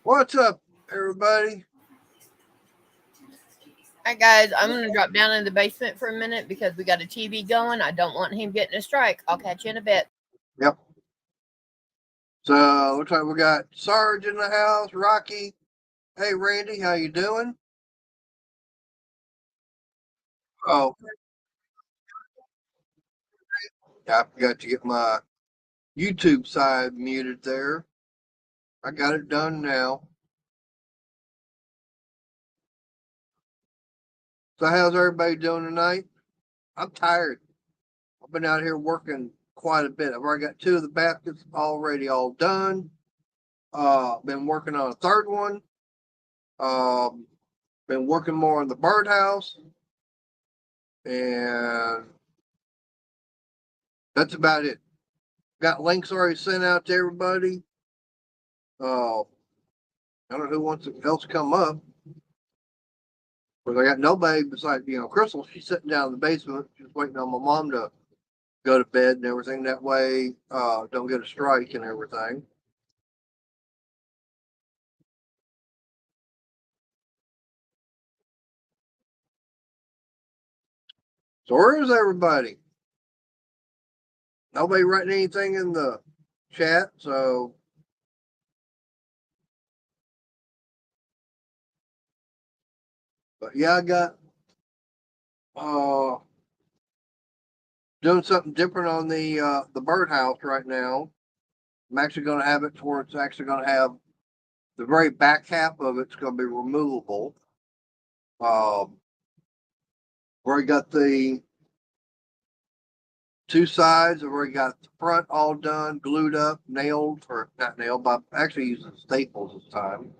What's up, everybody? All right, guys, I'm going to drop down in the basement for a minute because we got a TV going. I don't want him getting a strike. I'll catch you in a bit. Yep. So looks like we got Sarge in the house, Rocky. Hey, Randy, how you doing? Oh, I forgot to get my YouTube side muted there. I got it done now. So how's everybody doing tonight? I'm tired. I've been out here working quite a bit. I've already got 2 of the baskets already all done. Been working on a third one. Um, been working more on the birdhouse, and that's about it. Got links already sent out to everybody. I don't know who wants else to come up, but I got nobody besides Crystal. She's sitting down in the basement, just waiting on my mom to go to bed and everything. That way, don't get a strike and everything. So where is everybody? Nobody writing anything in the chat, so but yeah, I got doing something different on the birdhouse right now. I'm actually going to have it to where it's actually going to have the very back half of it's going to be removable. Where you got the 2 sides, I've already got the front all done, glued up, nailed, or not nailed, but I'm actually using staples this time.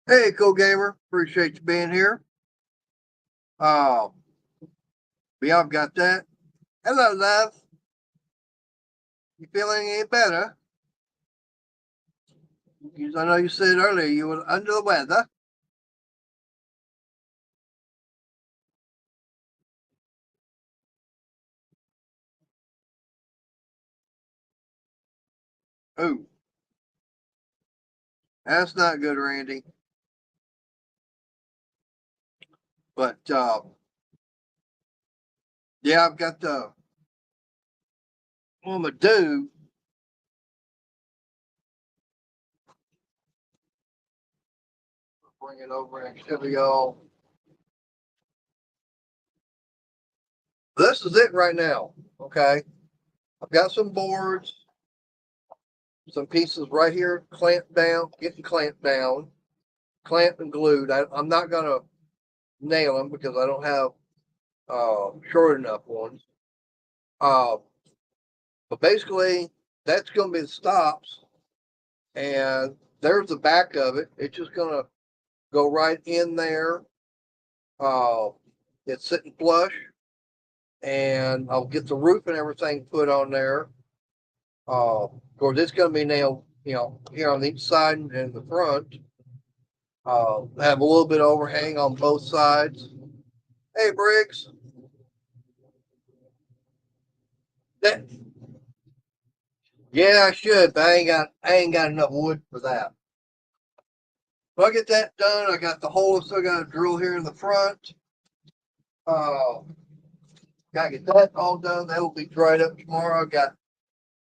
Hey, Cool Gamer, appreciate you being here. Yeah, I've got that. Hello, love. You feeling any better? Because I know you said earlier you were under the weather. Oh, that's not good, Randy. But yeah, I've got what I'm gonna do. Bring it over and show y'all. This is it right now. Okay, I've got some boards, some pieces right here clamped down, getting clamped down, clamped and glued. I'm not gonna nail them because I don't have short enough ones. Uh, but basically, that's gonna be the stops, and there's the back of it. It's just gonna go right in there. Uh, it's sitting flush, and I'll get the roof and everything put on there. Of course, it's going to be nailed, here on each side and the front. Have a little bit of overhang on both sides. Hey, Briggs. That, yeah, I should, but I ain't got enough wood for that. But I get that done. I got the hole. Still got a drill here in the front. Gotta get that all done. That will be dried up tomorrow. I got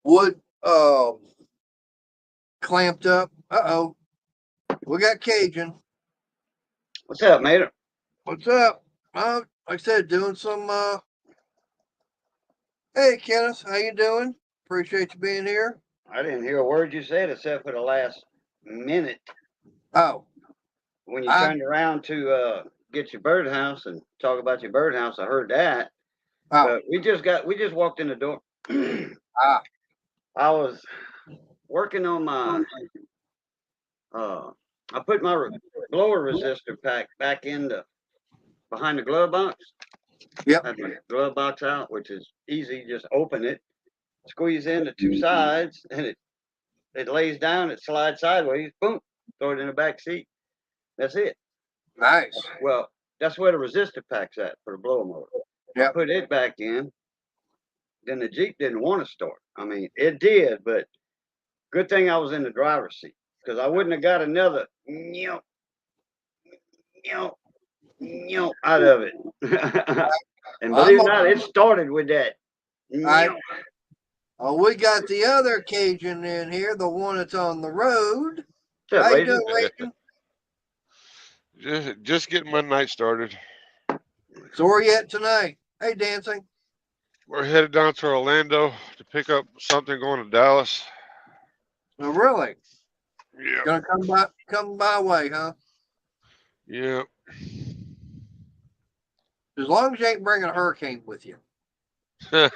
wood clamped up. Uh-oh. We got Cajun. What's up, mate? What's up? Like I said, doing some hey Kenneth, how you doing? Appreciate you being here. I didn't hear a word you said except for the last minute Oh. when you turned around to get your birdhouse and talk about your birdhouse. I heard that. Oh. But we just walked in the door. I was working on my I put my blower resistor pack back in behind the glove box. Yep. Had my glove box out, which is easy. Just open it, squeeze in the 2 sides, and it lays down. It slides sideways. Boom! Throw it in the back seat. That's it. Nice. Well, that's where the resistor pack's at for the blower motor. Yep. I put it back in. Then the Jeep didn't want to start. I mean, it did, but Good thing I was in the driver's seat because I wouldn't have got another out of it. And believe it or not, it started with that. Oh, we got the other Cajun in here, the one that's on the road. What's up, How you Raging? doing, Raging? Just getting my night started. So where you at tonight? Hey, Dancing. We're headed down to Orlando to pick up something going to Dallas. Oh, really? Yeah. Gonna come by way, huh? Yeah. As long as you ain't bringing a hurricane with you. Hey,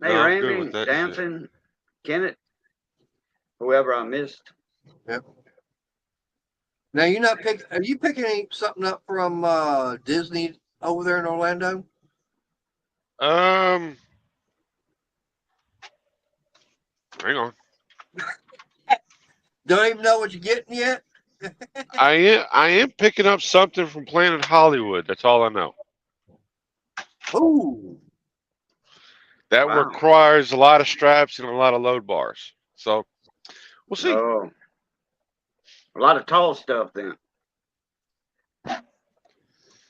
No, I'm good Randy, with that Dancing, Kenneth, whoever I missed. Yep. Now you're not picking. Are you picking something up from Disney over there in Orlando? Hang on. Don't even know what you're getting yet. I am picking up something from Planet Hollywood. That's all I know. Ooh. That Wow. requires a lot of straps and a lot of load bars. So we'll see. Oh, a lot of tall stuff then.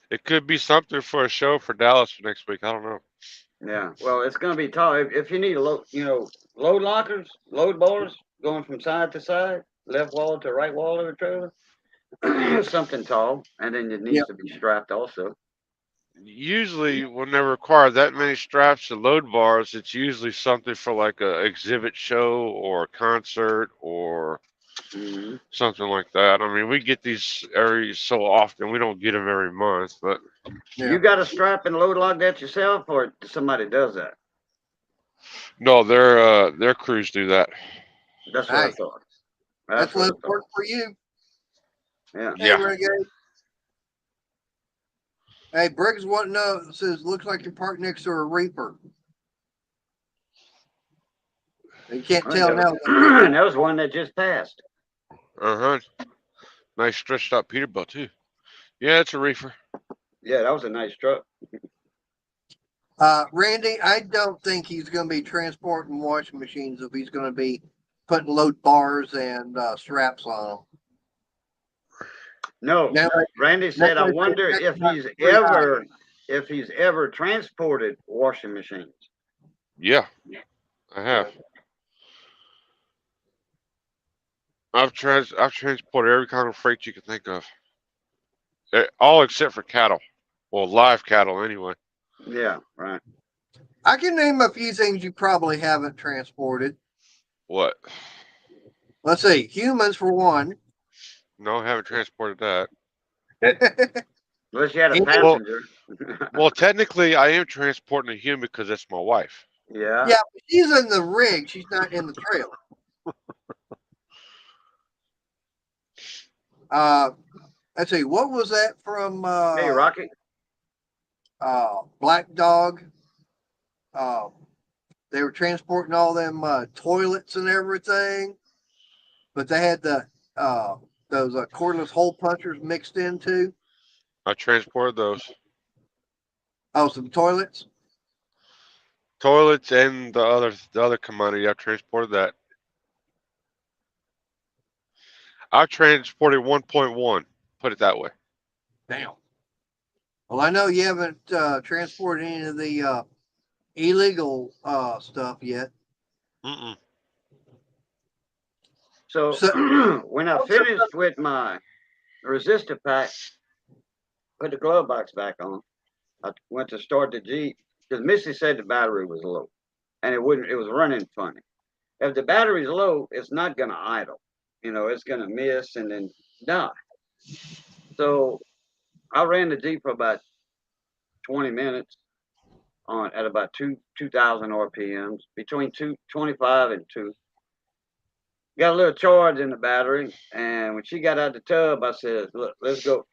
It could be something for a show for Dallas for next week. I don't know. Yeah. Well, it's going to be tall. If you need a load, load lockers, load bars going from side to side, left wall to right wall of the trailer, something tall, and then it needs to be strapped also. Usually, when they require that many straps and load bars, it's usually something for like a exhibit show or a concert or something like that. I mean, we get these every so often. We don't get them every month, but You got to strap and load lock that yourself, or somebody does that? no, their crews do that. That's what I thought. That's less work for you. Yeah. Hey, Renegade. Hey, Briggs want to know, says, looks like you're parked next to a Reaper. You can't tell now. And that was one that just passed. Nice stretched out Peterbilt too. Yeah, it's a reefer. Yeah, that was a nice truck. Randy, I don't think he's going to be transporting washing machines if he's going to be putting load bars and straps on them. No, Randy said, I wonder if he's ever transported washing machines. Yeah, I have. I've transported every kind of freight you can think of. All except for cattle. Well, live cattle anyway. Yeah, right. I can name a few things you probably haven't transported. What? Let's see. Humans for one. No, I haven't transported that. Unless you had a passenger. Well, technically, I am transporting a human because that's my wife. Yeah. Yeah, but she's in the rig. She's not in the trailer. Let's see. What was that from? Hey, Rocky. Black Dog. They were transporting all them toilets and everything, but they had the those cordless hole punchers mixed in too. I transported those. Oh, some toilets. Toilets and the other commodity. I've transported that. I've transported 1.1. Put it that way. Damn. Well, I know you haven't transported any of the illegal stuff yet. Mm-mm. So when I finished with my resistor pack, put the glove box back on, I went to start the Jeep because Missy said the battery was low and it was running funny. If the battery's low, it's not going to idle. It's going to miss and then die. So I ran the Jeep for about 20 minutes at about 2,000 RPMs, between 225 and 2. Got a little charge in the battery, and when she got out the tub, I said, "Look, let's go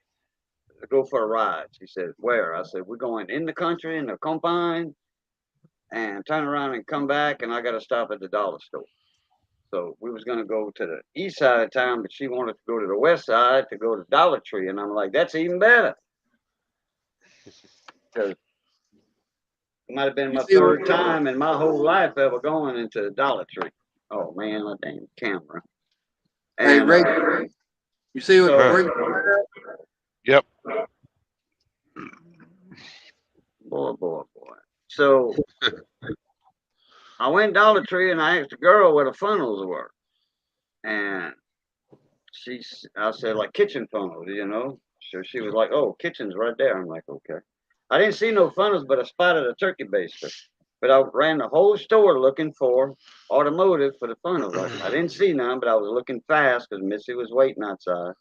for a ride." She said, "Where?" I said, "We're going in the country, in the Compine, and turn around and come back, and I got to stop at the dollar store." So we was going to go to the east side of town, but she wanted to go to the west side to go to Dollar Tree, and I'm like, "That's even better." Because It might have been You my see what- third time in my whole life ever going into the Dollar Tree. Oh man, my damn camera. Hey, And Ray, you see what? so- Ray, Yep. boy. So I went Dollar Tree and I asked the girl where the funnels were. And I said, like kitchen funnels, you know? So she was like, oh, kitchen's right there. I'm like, okay. I didn't see no funnels, but I spotted a turkey baster. But I ran the whole store looking for automotive for the funnels. I didn't see none, but I was looking fast because Missy was waiting outside.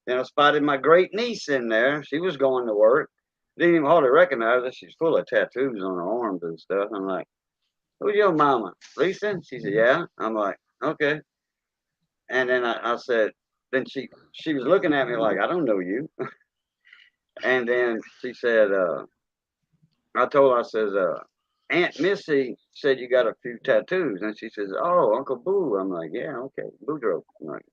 Then I spotted my great niece in there. She was going to work. Didn't even hardly recognize her. She's full of tattoos on her arms and stuff. I'm like, who's your mama? Lisa? She said, yeah. I'm like, okay. And then I said, then she was looking at me like, I don't know you. And then she said, I told her, I says, Aunt Missy said you got a few tattoos. And she says, oh, Uncle Boo. I'm like, yeah, okay. Boudreaux. I'm like,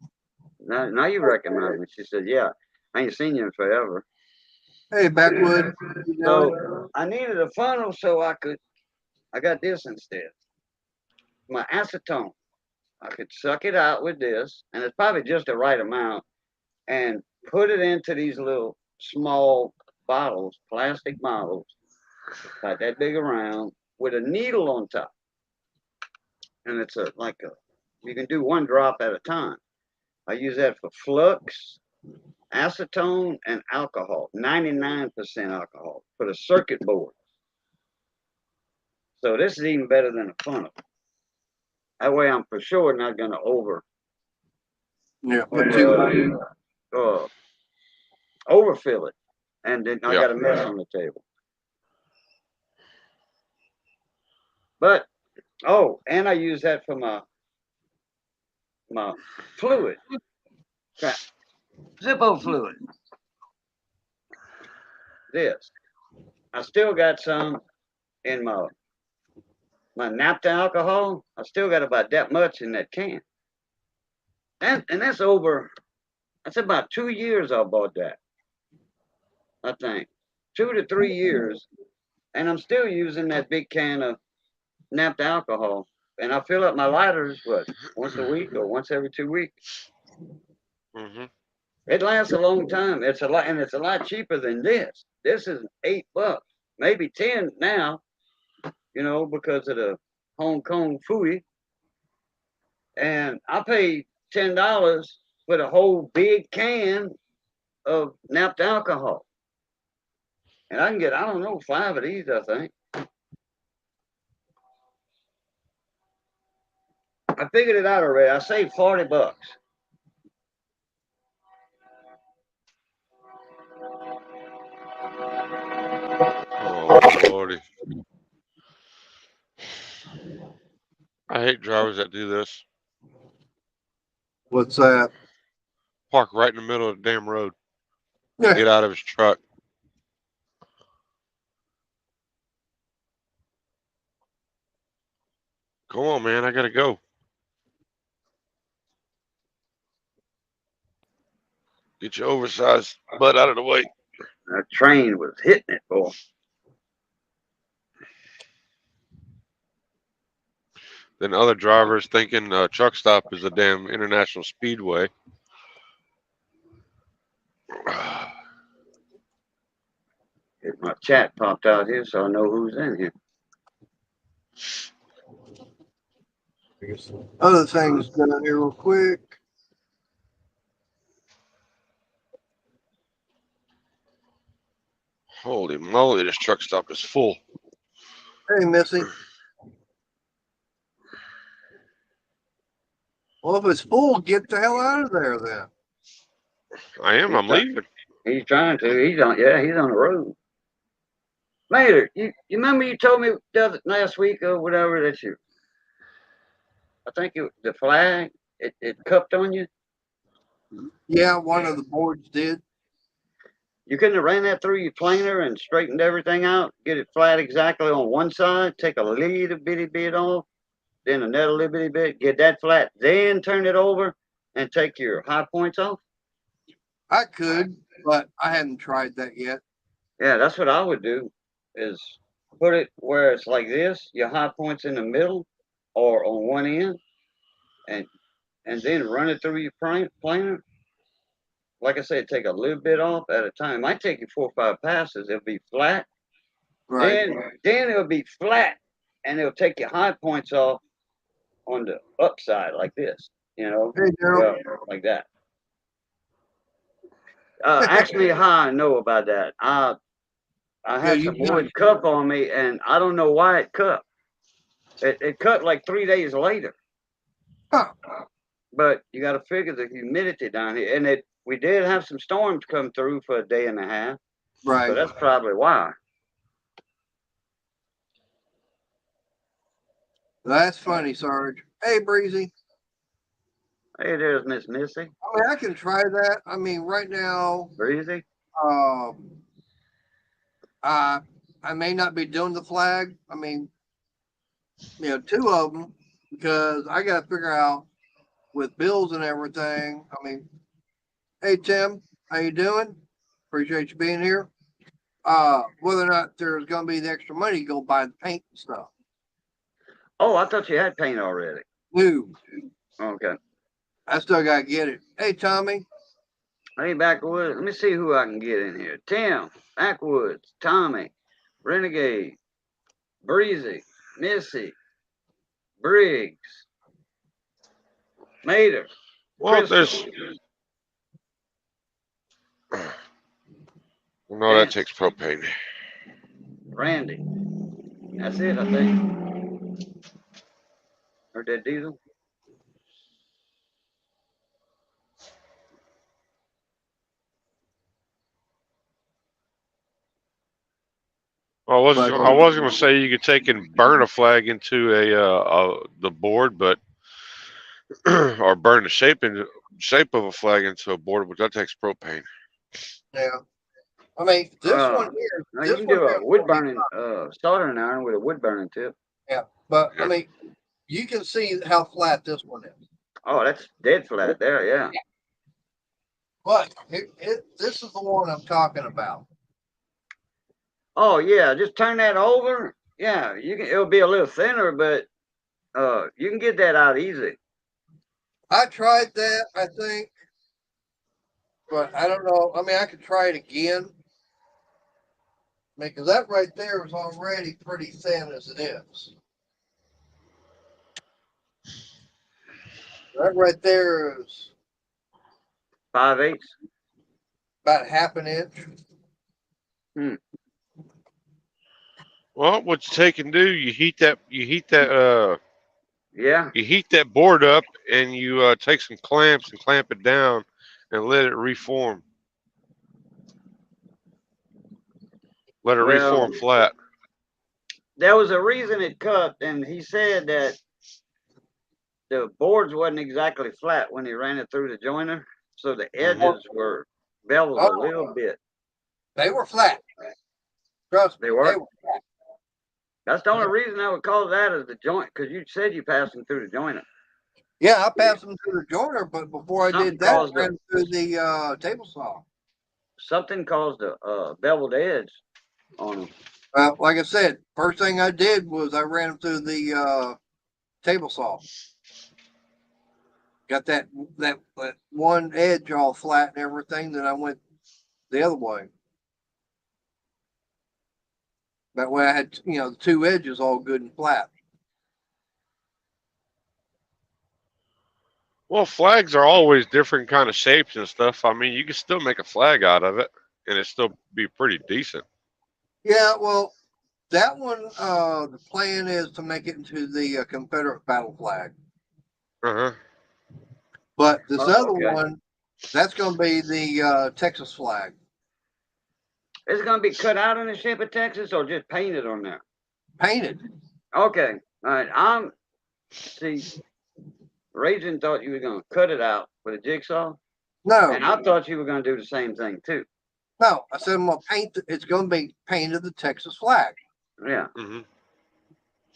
now you recognize me. She said, yeah, I ain't seen you in forever. hey, Backwood. You doing? So I needed a funnel so I got this instead. My acetone. I could suck it out with this, and it's probably just the right amount, and put it into these little small bottles, plastic bottles, like that big around, with a needle on top. And it's you can do one drop at a time. I use that for flux, acetone, and alcohol, 99% alcohol for the circuit board. So this is even better than a funnel. That way I'm for sure not going to Yeah, put two. overfill it. And then I Yeah. got a mess on the table. But, and I use that for my fluid. Zippo fluid. This. I still got some in my naphtha alcohol. I still got about that much in that can. And that's about 2 years I bought that. I think 2 to 3 years. And I'm still using that big can of naphtha alcohol. And I fill up my lighters, once a week or once every 2 weeks. Mm-hmm. It lasts a long time. It's a lot cheaper than this. This is $8, maybe 10 now, because of the Hong Kong fooey. And I paid $10 for the whole big can of naphtha alcohol. And I can get, I don't know, 5 of these, I think. I figured it out already. I saved $40. Oh lordy. I hate drivers that do this. What's that? Park right in the middle of the damn road. Yeah. Get out of his truck. Come on, man. I gotta go. Get your oversized butt out of the way. That train was hitting it, boy. Then other drivers thinking truck stop is a damn international speedway. My chat popped out here, so I know who's in here. Other things down here real quick. Holy moly, this truck stop is full. Hey, Missy. Well, if it's full, get the hell out of there then. I am. I'm leaving. He's trying to. He's on the road. Mater, you remember you told me last week or whatever that I think the flag, it cupped on you? Yeah, one of the boards did. You couldn't have ran that through your planer and straightened everything out, get it flat exactly on one side, take a little bitty bit off, then another little bitty bit, get that flat, then turn it over and take your high points off? I could, but I hadn't tried that yet. Yeah, that's what I would do, is put it where it's like this, your high point's in the middle or on one end, and then run it through your planer. Like I said, take a little bit off at a time. It might take you 4 or 5 passes. It'll be flat. Right. Then it'll be flat, and it'll take your high points off on the upside like this. You know, Hey, Daryl. like that. Ask me how I know about that. I had you some got wood cup on me, and I don't know why it cut. It cut like 3 days later. Huh. But you got to figure the humidity down here, and we did have some storms come through for a day and a half. Right. So that's probably why. That's funny, Sarge. Hey, Breezy. Hey, there's Miss Missy. I mean, I can try that. I mean, right now, Breezy. I may not be doing the flag. I mean, 2 of them, because I got to figure out with bills and everything. I mean, hey, Tim, how you doing? Appreciate you being here. Whether or not there's going to be the extra money to go buy the paint and stuff. Oh, I thought you had paint already. No, Okay. I still got to get it. Hey, Tommy. Hey, Backwoods. Let me see who I can get in here. Tim, Backwoods, Tommy, Renegade, Breezy, Missy, Briggs, Mater. Well, Crystal. No, that takes propane. Randy. That's it, I think. Or that diesel. I was going to say you could take and burn a flag into the board, but or burn the shape of a flag into a board, but that takes propane. Yeah. I mean, this one here. Now This you can one do here a wood burning soldering iron with a wood burning tip. Yeah, but Yeah. I mean, you can see how flat this one is. Oh, that's dead flat there, yeah. But this is the one I'm talking about. Oh yeah, just turn that over. Yeah, you can. It'll be a little thinner, but you can get that out easy. I tried that, I think, but I don't know. I mean, I could try it again. Because that right there is already pretty thin as it is. That right there is 5/8. about half an inch. Well, what you take and do, you heat that Yeah. you heat that board up, and you take some clamps and clamp it down, and let it reform. Let it reform flat. There was a reason it cut, and he said that the boards wasn't exactly flat when he ran it through the joiner, so the edges were beveled a little bit. They were flat. Trust me, They were. flat. That's the only reason I would call that is the joint, because you said you passed them through the joiner. Yeah, I passed them through the joiner, but before I did that, I ran through the table saw. Something caused a beveled edge on them. Well, like I said, first thing I did was I ran them through the table saw. Got that one edge all flat and everything. Then I went the other way. That way I had, the 2 edges all good and flat. Well, flags are always different kind of shapes and stuff. I mean, you can still make a flag out of it, and it still be pretty decent. Yeah, well, that one, the plan is to make it into the Confederate battle flag. Uh-huh. But this other one, that's going to be the Texas flag. Is it going to be cut out in the shape of Texas or just painted on there? Painted. Okay. All right. See, Raging thought you were going to cut it out with a jigsaw. No. And I thought you were going to do the same thing too. No, I said I'm going to paint it's going to be painted the Texas flag. Yeah. Mm-hmm.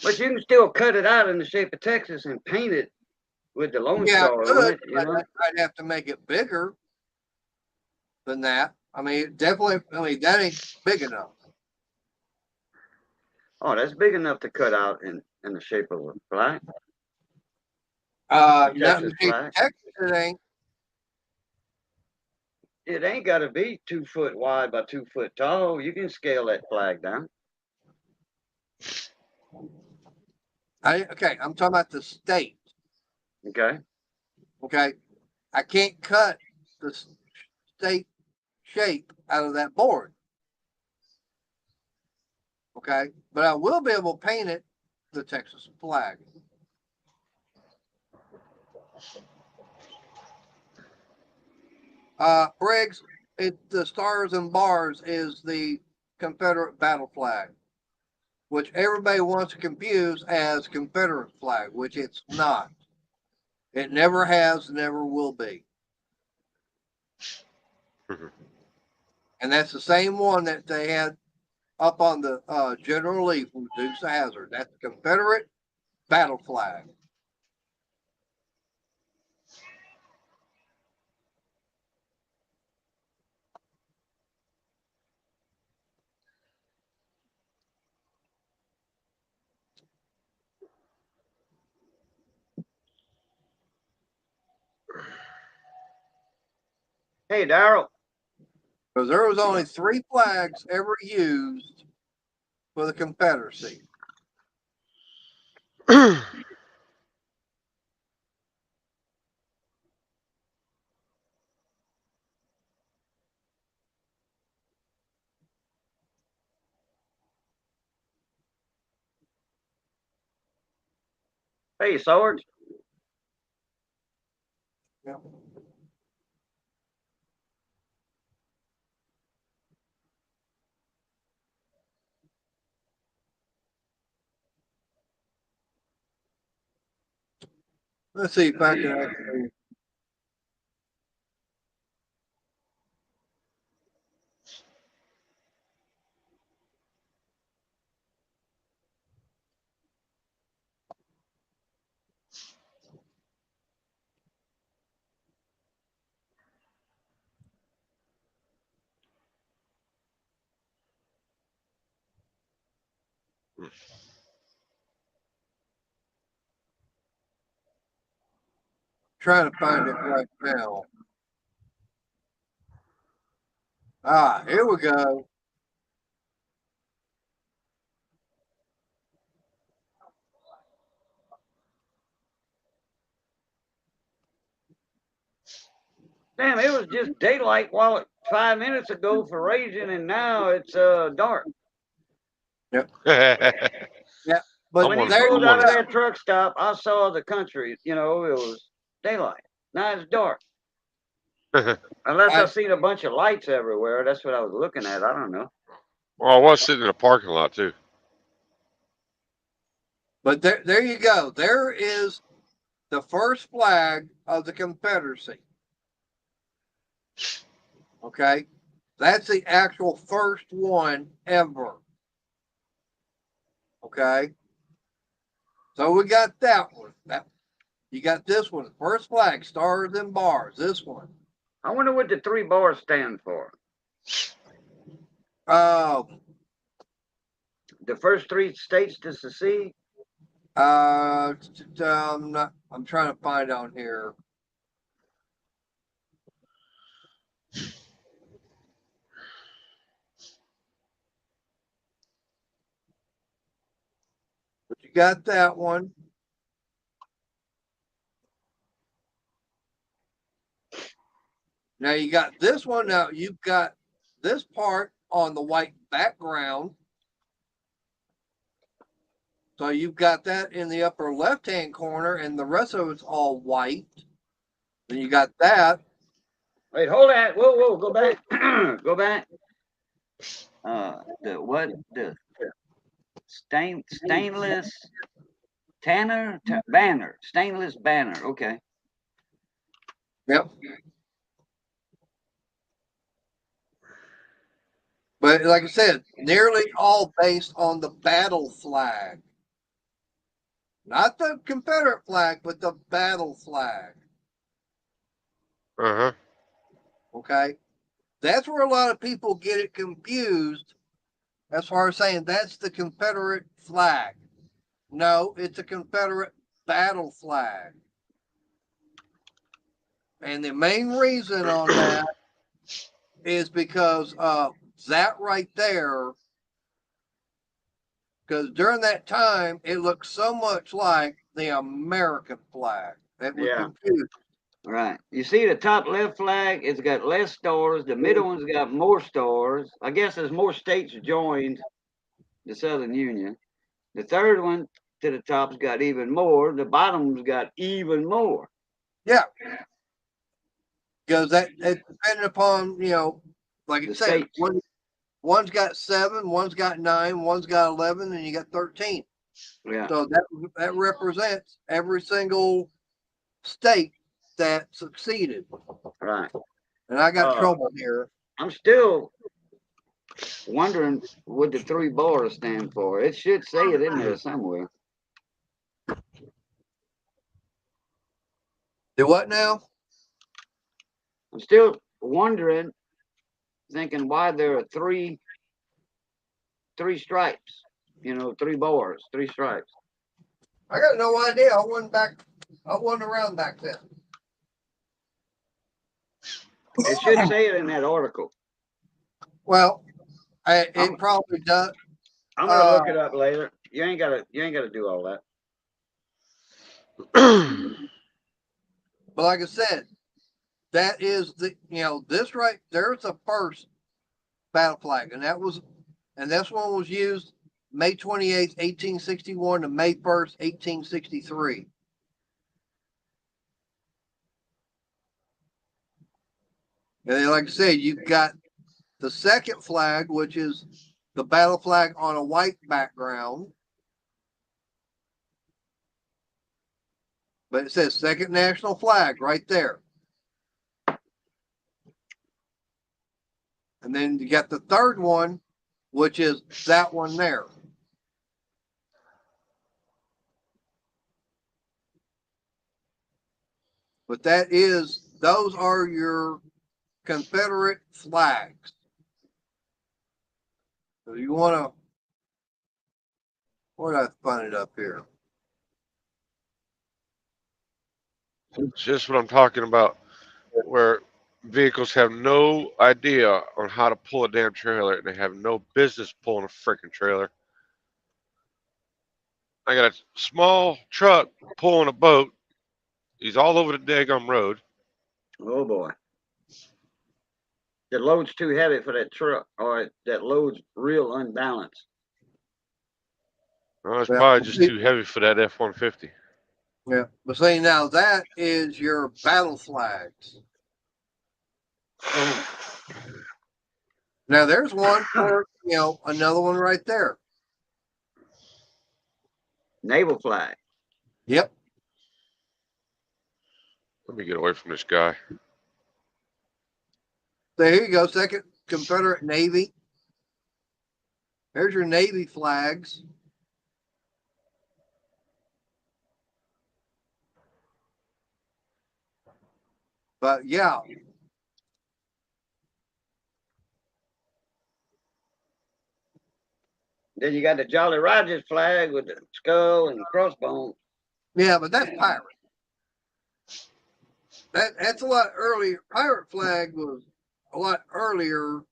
But you can still cut it out in the shape of Texas and paint it with the Lone Star on it, you know? I'd have to make it bigger than that. I mean, definitely, that ain't big enough. Oh, that's big enough to cut out in the shape of a flag. Not Texas in flag. Texas, it ain't. It ain't got to be 2 foot wide by 2 foot tall. You can scale that flag down. Okay, I'm talking about the state. Okay. Okay, I can't cut the state shape out of that board. Okay, but I will be able to paint it the Texas flag. Briggs, the stars and bars is the Confederate battle flag, which everybody wants to confuse as Confederate flag, which it's not. It never has, never will be. And that's the same one that they had up on the General Lee from Dukes of Hazzard. That's the Confederate battle flag. Hey, Daryl. Because there was only 3 flags ever used for the Confederacy. Hey, Sarge. Yeah. Let's see if I can actually. Trying to find it right now. Here we go. Damn, it was just daylight 5 minutes ago for raging, and now it's dark. Yep. Yeah, but When he there pulled you out of go. that truck stop, I saw the country. You know, it was daylight. Now it's dark. Unless I seen a bunch of lights everywhere. That's what I was looking at. I don't know. Well, I was sitting in a parking lot too. But there you go. There is the first flag of the Confederacy. Okay, that's the actual first one ever. Okay, so we got that one. You got this one, first flag, stars and bars. This one. I wonder what the 3 bars stand for. The first 3 states to secede. I'm trying to find on here. But you got that one. Now you got this one. Now you've got this part on the white background. So you've got that in the upper left-hand corner, and the rest of it's all white. Then you got that. Wait, hold that. Whoa, go back. Go back. The stainless banner. Stainless banner. Okay. Yep. But like I said, nearly all based on the battle flag. Not the Confederate flag, but the battle flag. Uh-huh. Okay. That's where a lot of people get it confused as far as saying that's the Confederate flag. No, it's a Confederate battle flag. And the main reason on that is because that right there, because during that time, it looked so much like the American flag. That was confused. Right. You see the top left flag, it's got less stores. The middle one's got more stores. I guess there's more states joined the Southern Union. The third one to the top's got even more. The bottom's got even more. Yeah. Because that it depended upon, like you said, one's got 7, one's got 9, one's got 11, and you got 13. Yeah. So that represents every single state that succeeded. Right. And I got trouble here. I'm still wondering what the 3 bars stand for. It should say it in there somewhere. Do what now? I'm still wondering, thinking why there are three stripes. 3 bars, 3 stripes. I got no idea. I wasn't around back then. It should say it in that article. Well, it probably does. I'm gonna look it up later. You ain't gotta do all that. But like I said, that is this right there's the first battle flag, and this one was used May 28th, 1861 to May 1st, 1863. And then, like I said, you've got the second flag, which is the battle flag on a white background. But it says second national flag right there. And then you got the third one, which is that one there. But those are your Confederate flags. So you want to, where did I find it up here? It's just what I'm talking about, where vehicles have no idea on how to pull a damn trailer, and they have no business pulling a freaking trailer. I got a small truck pulling a boat. He's all over the daggum road. Oh boy. The load's too heavy for that truck, or that load's real unbalanced. Well, it's probably just too heavy for that F-150. Yeah, but see, now that is your battle flags. Now there's one for, another one right there. Naval flag. Yep. Let me get away from this guy. So here you go, second Confederate Navy. There's your Navy flags. But yeah. Then you got the Jolly Rogers flag with the skull and crossbones. Yeah, but that's pirate. That's a lot earlier. Pirate flag was a lot earlier.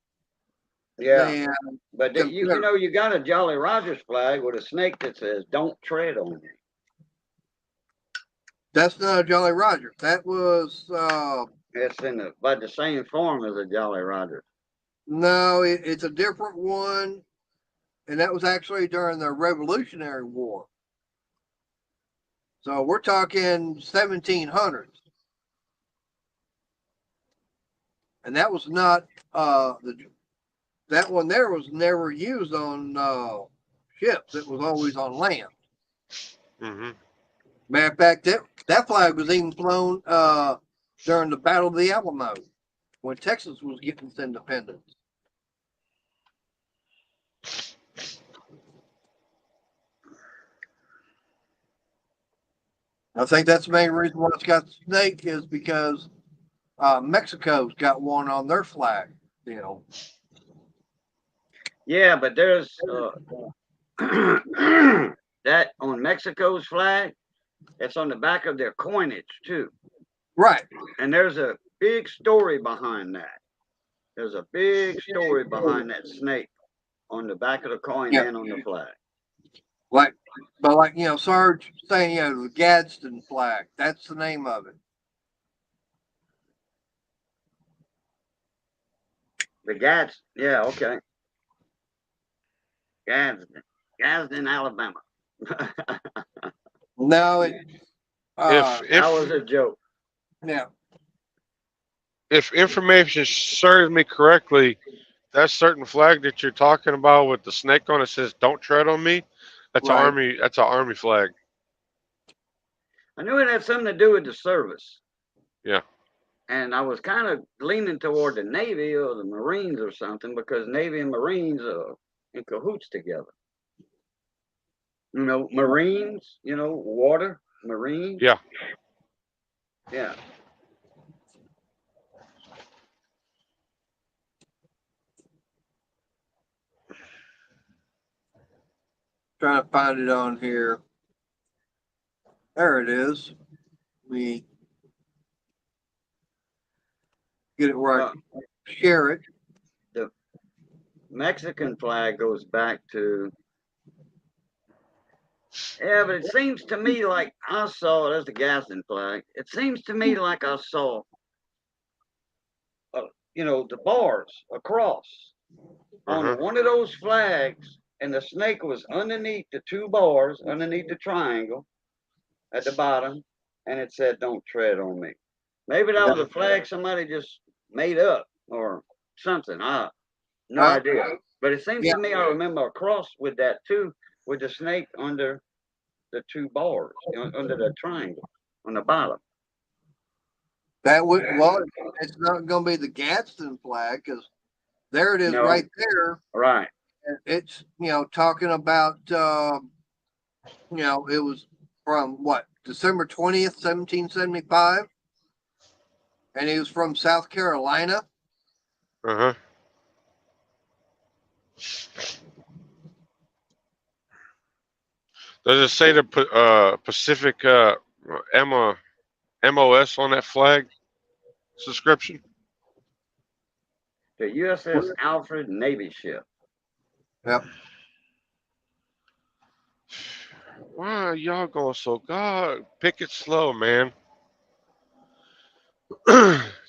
Yeah, but you got a Jolly Rogers flag with a snake that says "Don't tread on me." That's not a Jolly Roger. That was it's by the same form as a Jolly Roger. No, it's a different one, and that was actually during the Revolutionary War. So we're talking 1700s, and that was not that one there was never used on ships. It was always on land. Mm-hmm. Matter of fact, that flag was even flown during the Battle of the Alamo when Texas was getting its independence. I think that's the main reason why it's got the snake is because Mexico's got one on their flag. Yeah, but there's that on Mexico's flag. It's on the back of their coinage too, Right. and there's a big story behind that. There's a big story behind that snake on the back of the coin Yeah. and on the flag. Like, but like, you know, Sarge saying, you know, the Gadsden flag. That's the name of it. The Gads, yeah, okay. Gadsden, Alabama. No, it. If That was if a joke. Yeah. if information serves me correctly, that certain flag that you're talking about with the snake on it says "Don't tread on me." That's an Right. army. That's an army flag. I knew it had something to do with the service. Yeah. And I was kind of leaning toward the Navy or the Marines or something because Navy and Marines are in cahoots together. You know, Marines, you know, water, Marines. Yeah. Yeah. Trying to find it on here. There it is. We get it where I can share it. The Mexican flag goes back to, yeah, but it seems to me like I saw, there's the Gadsden flag. It seems to me like I saw, you know, the bars across on Uh-huh. one of those flags, and the snake was underneath the two bars, underneath the triangle at the bottom, and it said, "Don't tread on me." Maybe that was a flag somebody just made up or something. No idea. But it seems Yeah. to me I remember a cross with that too, with the snake under the two bars, under the triangle on the bottom. That would, well, it's not going to be the Gadsden flag because there it is No. right there. Right. It's, you know, talking about, you know, it was from what, December 20th, 1775. And he was from South Carolina. Uh-huh. Does it say the Pacific MOS on that flag subscription? The USS Alfred Navy ship. Yep. Why are y'all going so God? Pick it slow, man.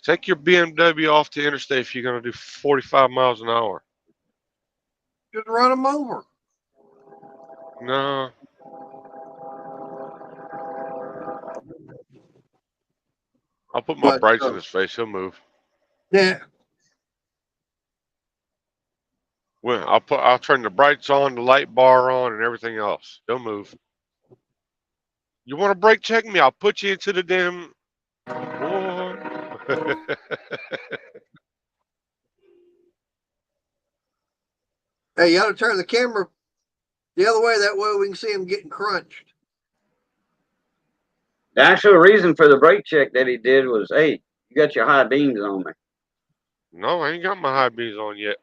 Take your BMW off the interstate if you're gonna do 45 miles an hour. Just run them over. No. I'll put my But, brights in his face. He'll move. yeah. Well, I'll turn the brights on, the light bar on, and everything else. He'll move. You want to brake check me? I'll put you into the damn. Boy. Hey, you ought to turn the camera the other way. That way we can see him getting crunched. The actual reason for the brake check that he did was, hey, you got your high beams on me. No, I ain't got my high beams on yet.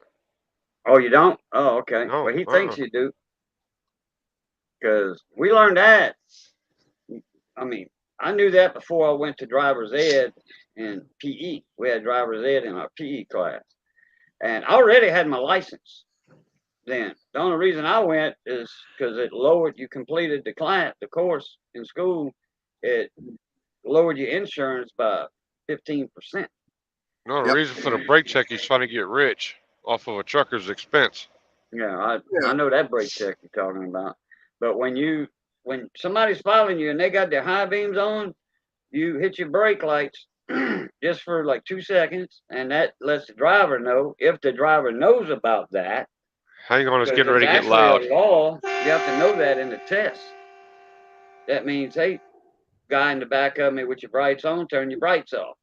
Oh, you don't? Oh, okay. No. Well, he thinks you do. Because we learned that. I mean, I knew that before I went to driver's ed and PE. We had driver's ed in our PE class. And I already had my license then. The only reason I went is because it lowered, you completed the course in school, it lowered your insurance by 15%. No, the Yep. reason for the brake check, he's trying to get rich off of a trucker's expense. Yeah, I know that brake check you're talking about. But when somebody's following you and they got their high beams on, you hit your brake lights just for like 2 seconds, and that lets the driver know, if the driver knows about that. Hang on, it's Because getting ready to there's get loud. actually a law, you have to know that in the test. That means, hey, guy in the back of me with your brights on, turn your brights off.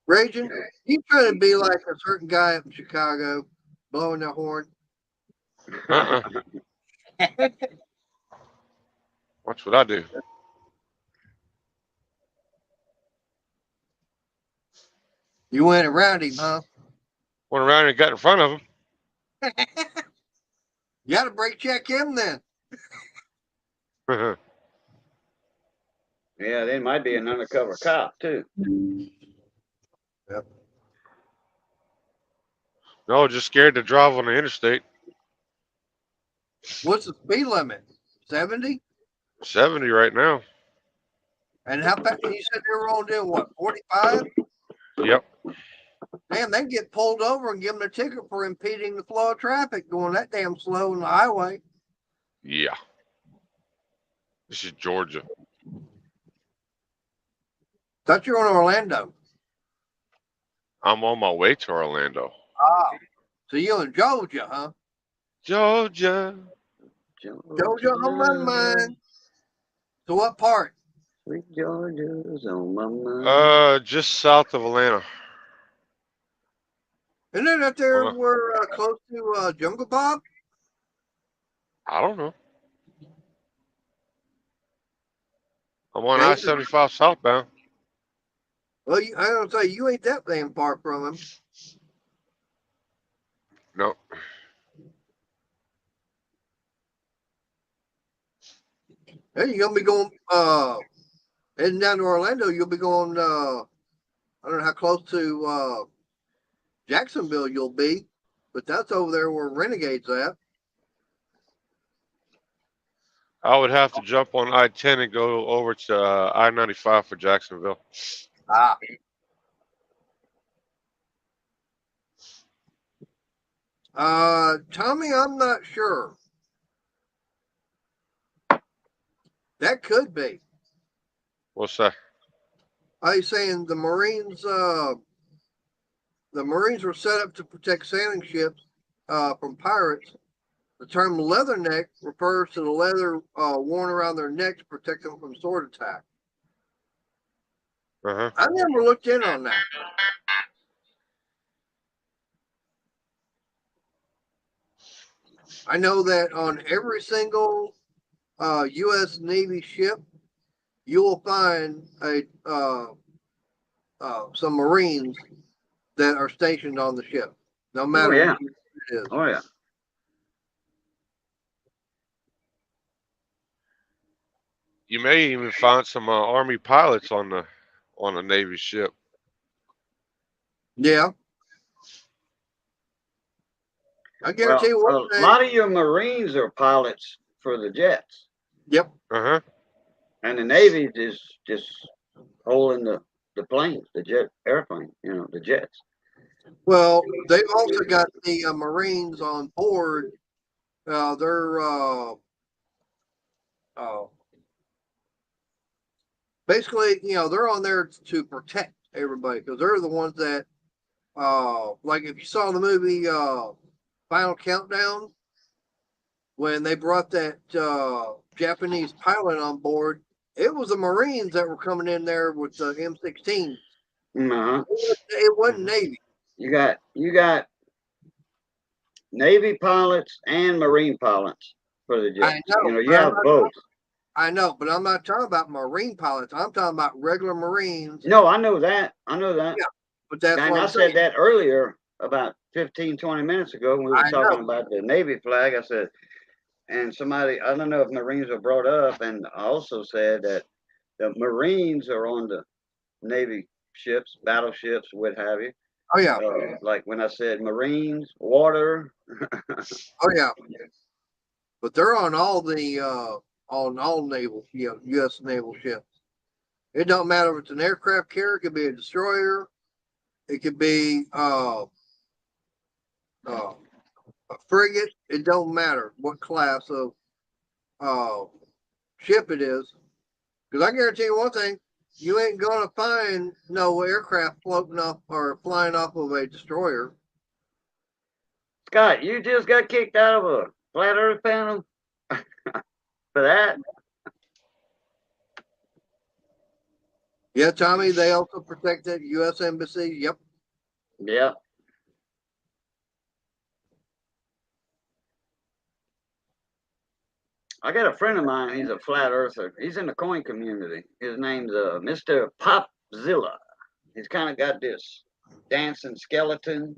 Raging, you trying to be like a certain guy up in Chicago, blowing the horn. Uh-uh. Watch what I do. You went around him, huh? Went around and got in front of him. You got to break check him then. Yeah, they might be an undercover cop too. Yep. No, just scared to drive on the interstate. What's the speed limit? 70? 70 right now. And how fast? You said they were on doing what? 45? Yep. Damn, they get pulled over and give them a ticket for impeding the flow of traffic going that damn slow on the highway. Yeah. This is Georgia. Thought you were in Orlando. I'm on my way to Orlando. Ah, so you in Georgia, huh? Georgia. Georgia on my mind. So what part? Sweet Georgia's on my mind. Just south of Atlanta. Isn't it up there Uh, we're close to Jungle Bob? I don't know. I'm on Okay. I-75 southbound. Well, I don't say you ain't that damn far from him. No. Hey, you're gonna be going heading down to Orlando. You'll be going I don't know how close to Jacksonville you'll be, but that's over there where Renegade's at. I would have to jump on I-10 and go over to I-95 for Jacksonville. Ah. Tommy, I'm not sure. That could be. What's that? I was saying the Marines were set up to protect sailing ships from pirates. The term leatherneck refers to the leather worn around their neck to protect them from sword attack. Uh-huh. I never looked in on that. I know that on every single U.S. Navy ship, you will find some Marines that are stationed on the ship, no matter yeah. what it is. Oh yeah. You may even find some Army pilots on a Navy ship. Yeah. I guarantee you one a thing. lot of your Marines are pilots for the jets. Yep. Uh-huh. And the Navy is just holding the planes, the jet airplane, the jets. Well, they've also got the Marines on board. They're basically, they're on there to protect everybody because they're the ones that, like if you saw the movie Final Countdown, when they brought that Japanese pilot on board, it was the Marines that were coming in there with the M16. Uh-huh. It wasn't Navy. You got Navy pilots and Marine pilots for the jets. I know. You have both. I know, but I'm not talking about Marine pilots. I'm talking about regular Marines. No, I know that. Yeah. But that's And what I I'm said saying. that earlier about 15, 20 minutes ago when we were I talking know. about the Navy flag. I said, and somebody, I don't know if Marines were brought up, and I also said that the Marines are on the Navy ships, battleships, what have you. Oh yeah. Like when I said Marines, water. Oh yeah. But they're on all the on all naval, U.S. naval ships. It don't matter if it's an aircraft carrier, it could be a destroyer, it could be a frigate. It don't matter what class of ship it is, because I guarantee you one thing: you ain't gonna find no aircraft floating off or flying off of a destroyer. Scott, you just got kicked out of a flat Earth panel for that. Yeah, Tommy. They also protect that U.S. Embassy. Yep. Yeah. I got a friend of mine. He's a flat earther. He's in the coin community. His name's Mr. Popzilla. He's kind of got this dancing skeleton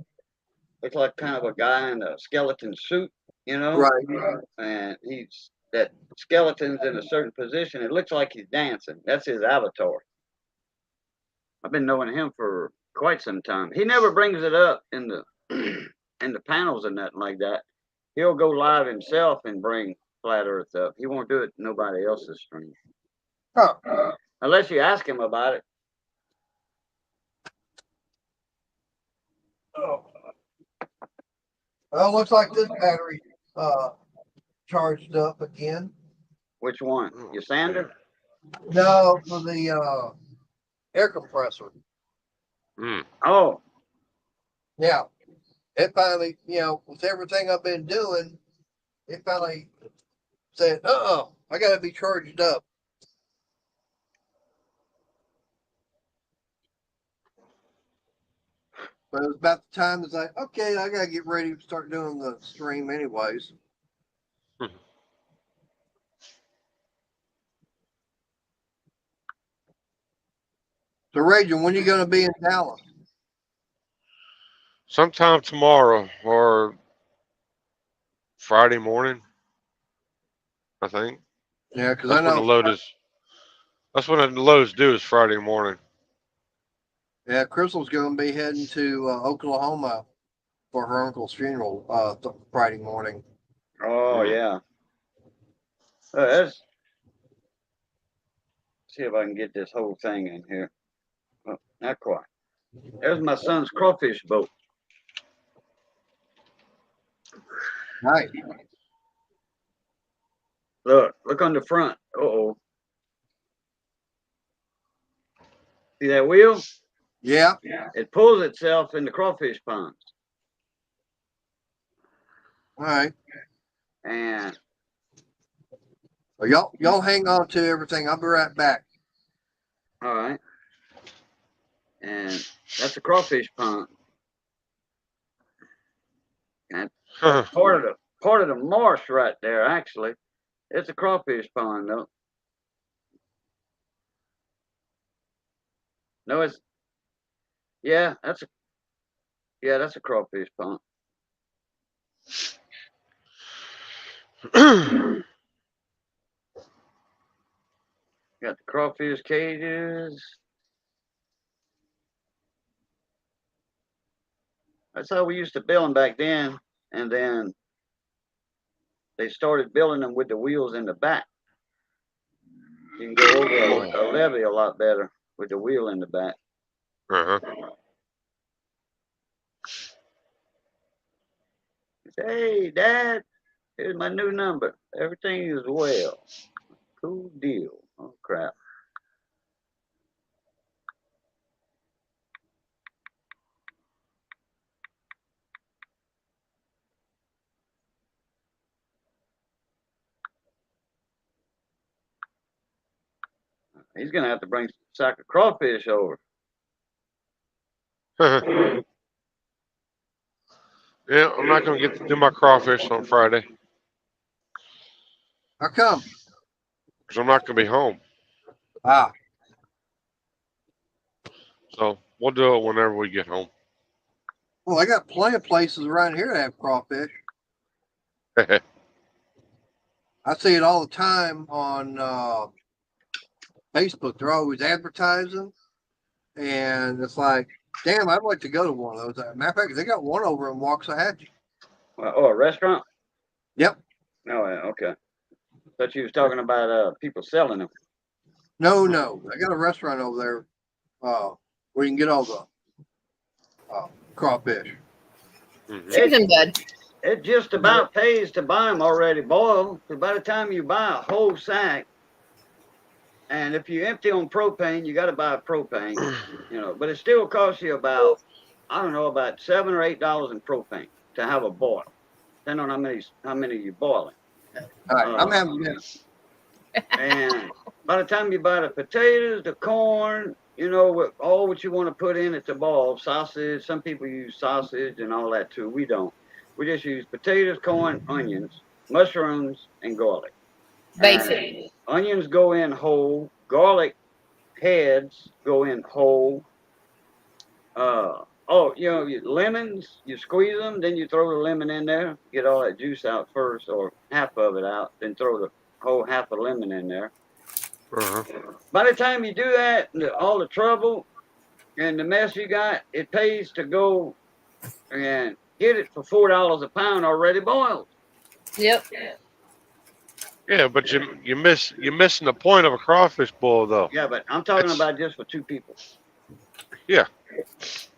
looks like kind of a guy in a skeleton suit, you know, Right. and that skeleton's in a certain position. It looks like he's dancing. That's his avatar. I've been knowing him for quite some time. He never brings it up in the in the panels or nothing like that. He'll go live himself and bring Flat Earth up. He won't do it in nobody else's stream. Huh. Unless you ask him about it. Oh. Well, looks like this battery charged up again. Which one? Your sander? No, for the air compressor. Mm. Oh, Yeah. It finally, with everything I've been doing, it finally said, I gotta be charged up. But it was about the time it's like, okay, I gotta get ready to start doing the stream anyways. So Rachel, when you gonna be in Dallas? Sometime tomorrow or Friday morning, I think. Yeah, because I That's when the know. load is. That's when the loads due is Friday morning. Yeah, Crystal's gonna be heading to Oklahoma for her uncle's funeral Friday morning. oh Mm. yeah. Let's see if I can get this whole thing in here. Oh, not quite. There's my son's crawfish boat. Nice. Look on the front. Uh-oh. See that wheel? Yeah. It pulls itself in the crawfish ponds. All right. And Well, y'all hang on to everything. I'll be right back. all right. And that's a crawfish pond. And part of the marsh right there, actually. It's a crawfish pond, though. No, that's a crawfish pond. Got the crawfish cages. That's how we used to build them back then. And then they started building them with the wheels in the back. You can go over a levee a lot better with the wheel in the back. Uh-huh. Hey, Dad, here's my new number. Everything is well. Cool deal. Oh, crap. He's going to have to bring a sack of crawfish over. Yeah, I'm not gonna get to do my crawfish on Friday How come? because I'm not gonna be home. Ah, So we'll do it whenever we get home. well, I got plenty of places around here that have crawfish. I see it all the time on Facebook. They're always advertising, and it's like, damn, I'd like to go to one of those. Matter of fact, they got one over in Waxahachie. Oh, a restaurant? Yep. Oh, yeah, okay. Thought you was talking about people selling them. No, I got a restaurant over there where you can get all the crawfish. Mhm. Choose them, bud. It just about pays to buy them already boiled. Because by the time you buy a whole sack, and if you empty on propane, you got to buy propane, but it still costs you about, I don't know, about $7 or $8 in propane to have a boil, depending on how many you're boiling. All right, I'm having this. And by the time you buy the potatoes, the corn, all what you want to put in it to boil, sausage. Some people use sausage and all that too. We don't. We just use potatoes, corn, onions, mushrooms, and garlic. Basic. Onions go in whole. Garlic heads go in whole. Oh, lemons, you squeeze them, then you throw the lemon in there, get all that juice out first, or half of it out, then throw the whole half a lemon in there. Uh-huh. By the time you do that, all the trouble and the mess you got, it pays to go and get it for $4 a pound already boiled. Yep. Yeah, but you're missing the point of a crawfish boil though. Yeah, but I'm talking It's about just for 2 people. yeah.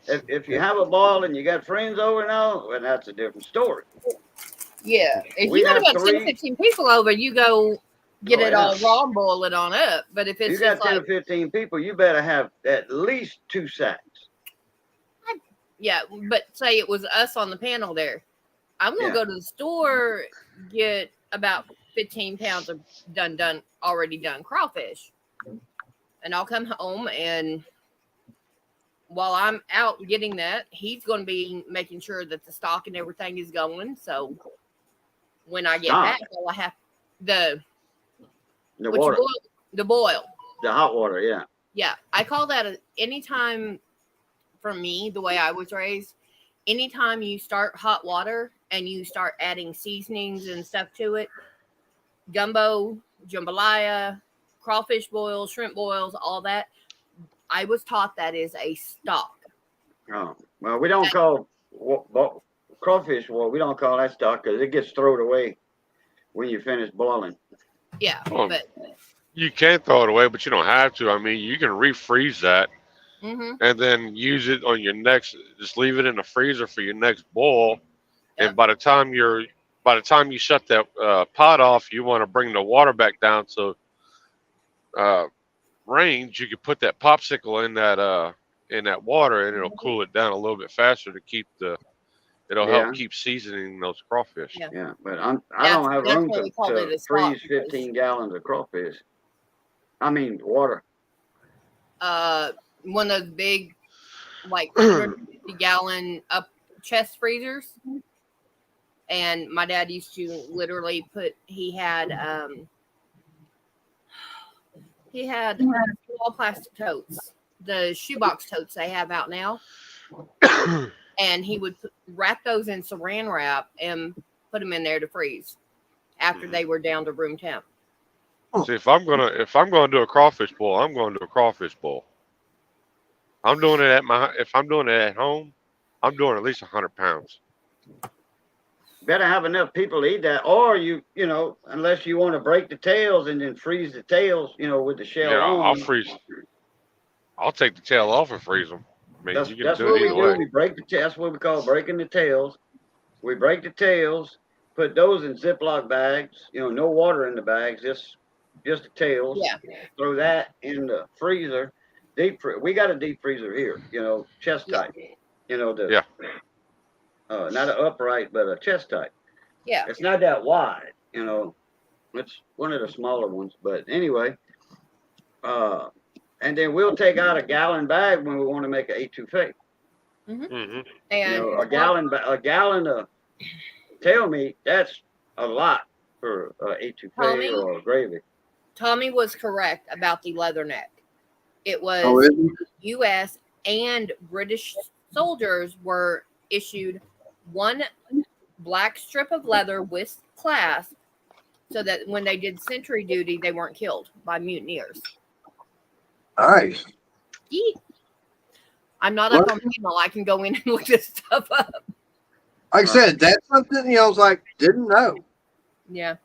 If you have a boil and you got friends over and all, well, that's a different story. Yeah. If We you got have about 10 3. 15 people over, you go get Oh, it yeah. all raw and boil it on up. But if You it's got just 10 like, or 15 people, you better have at least 2 sacks. yeah, but say it was us on the panel there. I'm going to Yeah. go to the store, get about 15 pounds of already done crawfish. And I'll come home, and while I'm out getting that, he's going to be making sure that the stock and everything is going. So when I get Stock? back, all I have The what water, you boil, the boil. the hot water, yeah. Yeah, I call that anytime. For me, the way I was raised, anytime you start hot water and you start adding seasonings and stuff to it, gumbo, jambalaya, crawfish boils, shrimp boils, all that, I was taught that is a stock. Oh, well, we don't call crawfish water. We don't call that stock because it gets thrown away when you finish boiling. Yeah, Well, but you can throw it away, but you don't have to. I mean, you can refreeze that mm-hmm, and then use it on your next. Just leave it in the freezer for your next boil. Yep. And by the time you shut that pot off, you want to bring the water back down to range. You can put that popsicle in that water, and it'll cool it down a little bit faster to keep It'll Yeah. help keep seasoning those crawfish. Yeah. Yeah, but I don't have that's room what we called it, to a stock. freeze 15 gallons of crawfish. I mean, water. One of those big, like 150-gallon up chest freezers. And my dad used to literally he had small plastic totes, the shoebox totes they have out now. And he would wrap those in saran wrap and put them in there to freeze after they were down to room temp. See, if I'm gonna do a crawfish boil, I'm going to do a crawfish boil. If I'm doing it at home, I'm doing at least 100 pounds. Better have enough people to eat that, or unless you want to break the tails and then freeze the tails, with the shell Yeah, on. I'll freeze. I'll take the tail off and freeze them. I mean, you can That's do what it we either do. way. We break that's what we call breaking the tails. We break the tails, put those in Ziploc bags. No water in the bags, just the tails. Yeah. Throw that in the freezer. We got a deep freezer here. Chest type. Yeah. Not an upright, but a chest type. Yeah. It's not that wide. It's one of the smaller ones. But anyway, and then we'll take out a gallon bag when we want to make an etouffee. Mm-hmm. And a gallon of tail meat, that's a lot for etouffee or gravy. Tommy was correct about the leatherneck. It was U.S. and British soldiers were issued one black strip of leather with clasp so that when they did sentry duty, they weren't killed by mutineers. Nice. Yeet. I'm not up on panel. I can go in and look this stuff up. Like I said, that's something I was like, didn't know. Yeah.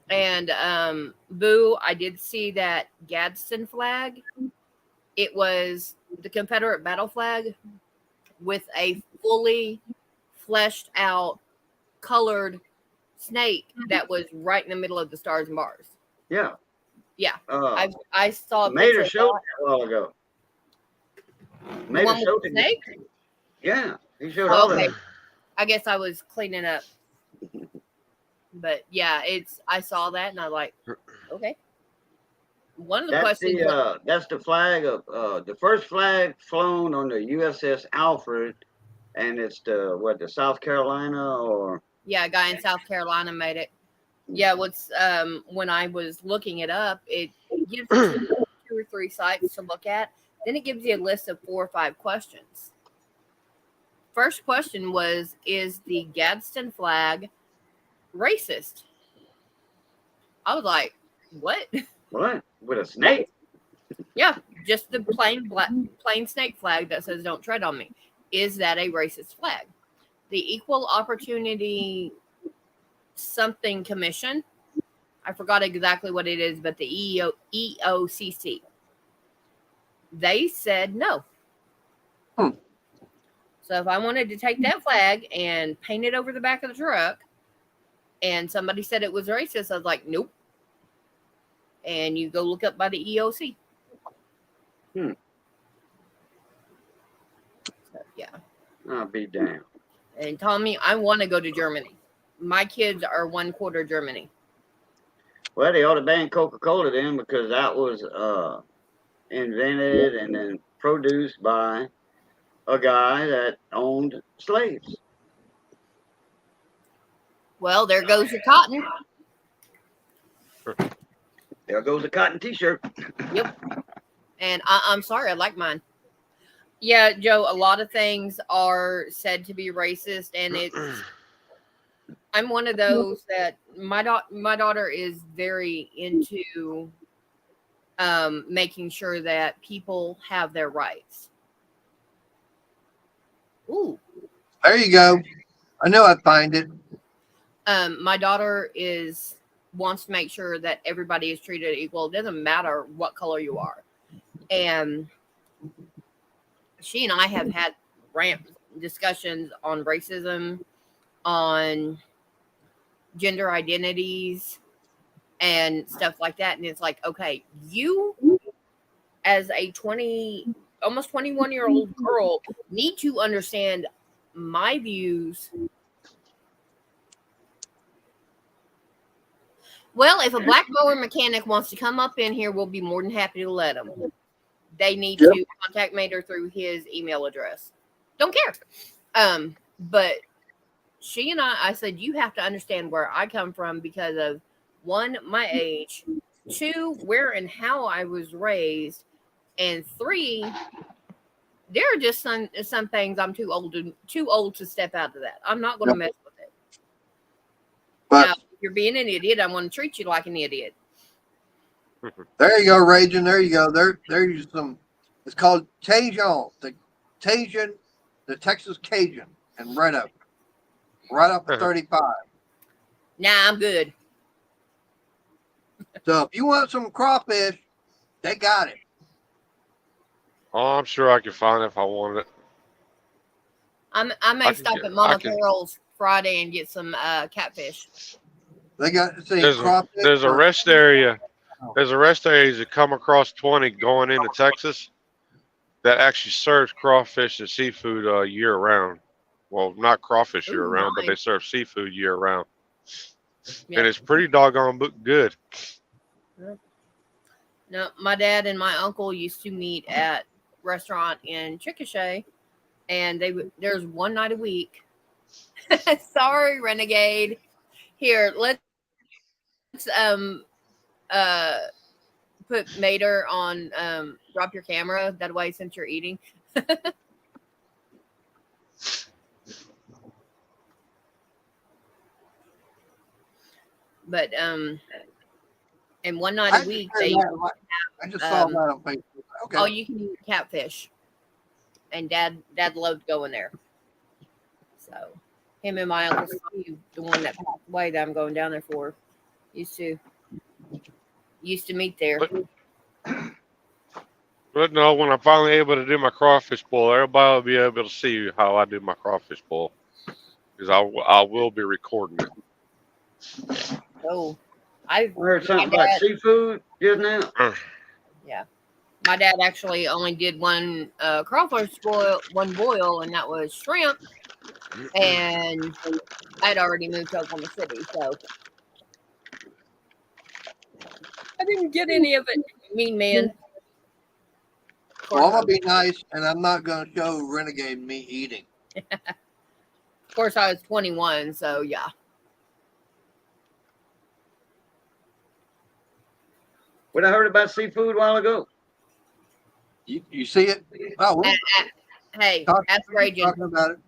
And Boo, I did see that Gadsden flag. It was the Confederate battle flag with a fully fleshed out, colored snake that was right in the middle of the stars and bars. Yeah. Yeah. I saw a Mater picture showed that a while ago. Mater showed the snake? Yeah. He showed all Okay. that. I guess I was cleaning up. But yeah, I saw that and I like, okay. One of the questions that's the flag of the first flag flown on the USS Alfred, and it's the South Carolina or a guy in South Carolina made it. Yeah, when I was looking it up, it gives you 2 or 3 sites to look at. Then it gives you a list of 4 or 5 questions. first question was, is the Gadsden flag racist? I was like, what? What? With a snake? Yeah, just the plain snake flag that says "Don't tread on me." Is that a racist flag? The Equal Opportunity something commission. I forgot exactly what it is, but the EOCC. They said no. Hmm. So if I wanted to take that flag and paint it over the back of the truck, and somebody said it was racist, I was like, nope. And you go look up by the EOC. Hmm. So, yeah. I'll be damned. And Tommy, I want to go to Germany. My kids are 1/4 Germany. Well, they ought to ban Coca-Cola then, because that was invented and then produced by a guy that owned slaves. Well, there goes your cotton. There goes a cotton T-shirt. Yep. And I'm sorry, I like mine. Yeah, Joe, a lot of things are said to be racist, and I'm one of those that my daughter is very into making sure that people have their rights. Ooh. There you go. I knew I'd find it. My daughter wants to make sure that everybody is treated equal. It doesn't matter what color you are. And she and I have had discussions on racism, on gender identities, and stuff like that. And it's like, okay, you as a almost 21-year-old girl need to understand my views. Well, if a black mower mechanic wants to come up in here, we'll be more than happy to let them. They need to contact Mater through his email address. Don't care. But she and I said, you have to understand where I come from because of 1, my age, 2, where and how I was raised, and 3, there are just some things I'm too old to step out of that. I'm not going to mess with it. But now, if you're being an idiot, I'm going to treat you like an idiot. there you go, Raging. There you go. There's some. It's called Cajun, the Texas Cajun, and right up at 35. Nah, I'm good. So if you want some crawfish, they got it. Oh, I'm sure I can find it if I wanted it. I may stop at Mama Carol's Friday and get some catfish. They got crawfish. There's a rest area. There's a rest area as you come across 20 going into Texas that actually serves crawfish and seafood year round. Well, not crawfish year round, but they serve seafood year round. Yep. And it's pretty doggone good. No, my dad and my uncle used to meet at a restaurant in Chickasha, and there's one night a week. Sorry, Renegade. Here, let's put Mater on drop your camera that way since you're eating. But and one night a week they I just saw that on Facebook. Okay. Oh, you can eat catfish. And dad loved going there. So him and my uncle Steve, the one that passed away that I'm going down there for, used to meet there. But no, when I'm finally able to do my crawfish boil, everybody will be able to see how I do my crawfish boil. Because I will be recording it. Oh, I heard something about seafood just now. Yeah. My dad actually only did one crawfish boil, and that was shrimp. And I'd already moved to Oklahoma City, so I didn't get any of it. Mean man. Well, I'm gonna be nice, and I'm not gonna show Renegade me eating. Of course, I was 21, so yeah. What I heard about seafood a while ago. You see it? Oh, hey, ask Raging. Talking about it.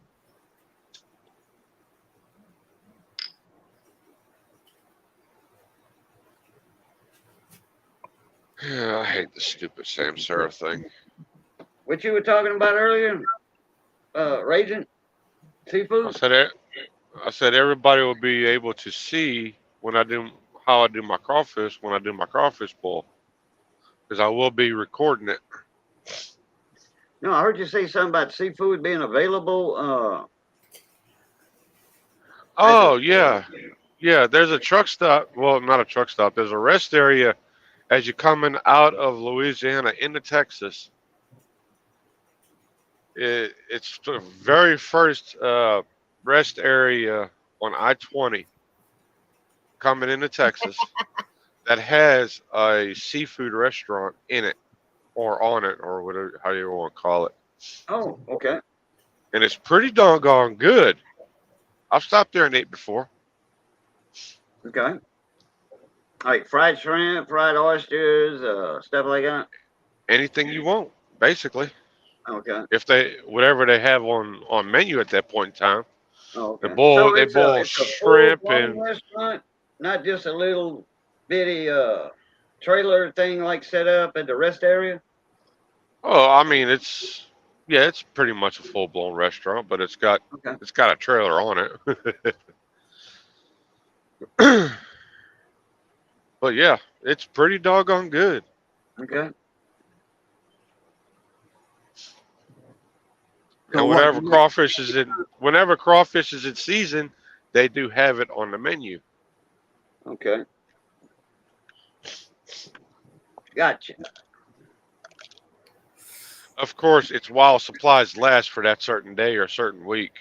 I hate the stupid Samsara thing. What you were talking about earlier, Raging? I Seafood? said it. I said everybody will be able to see when I do how I do my crawfish when I do my crawfish boil because I will be recording it. No, I heard you say something about seafood being available. Oh yeah, yeah. There's a truck stop. Well, not a truck stop. There's a rest area as you're coming out of Louisiana into Texas. It's the very first rest area on I-20 coming into Texas that has a seafood restaurant in it or on it or whatever how you want to call it. Oh, okay. And it's pretty doggone good. I've stopped there and ate before. Okay. Like fried shrimp, fried oysters, stuff like that. Anything you want, basically. Okay. If they whatever they have on menu at that point in time. Oh, They okay. boil So they boil it's a full shrimp blown and restaurant, not just a little bitty trailer thing like set up at the rest area. oh, I mean it's yeah, it's pretty much a full blown restaurant, but Okay. it's got a trailer on it. But yeah, it's pretty doggone good. Okay. So And what? whenever crawfish is in season, they do have it on the menu. Okay. Gotcha. Of course, it's while supplies last for that certain day or certain week.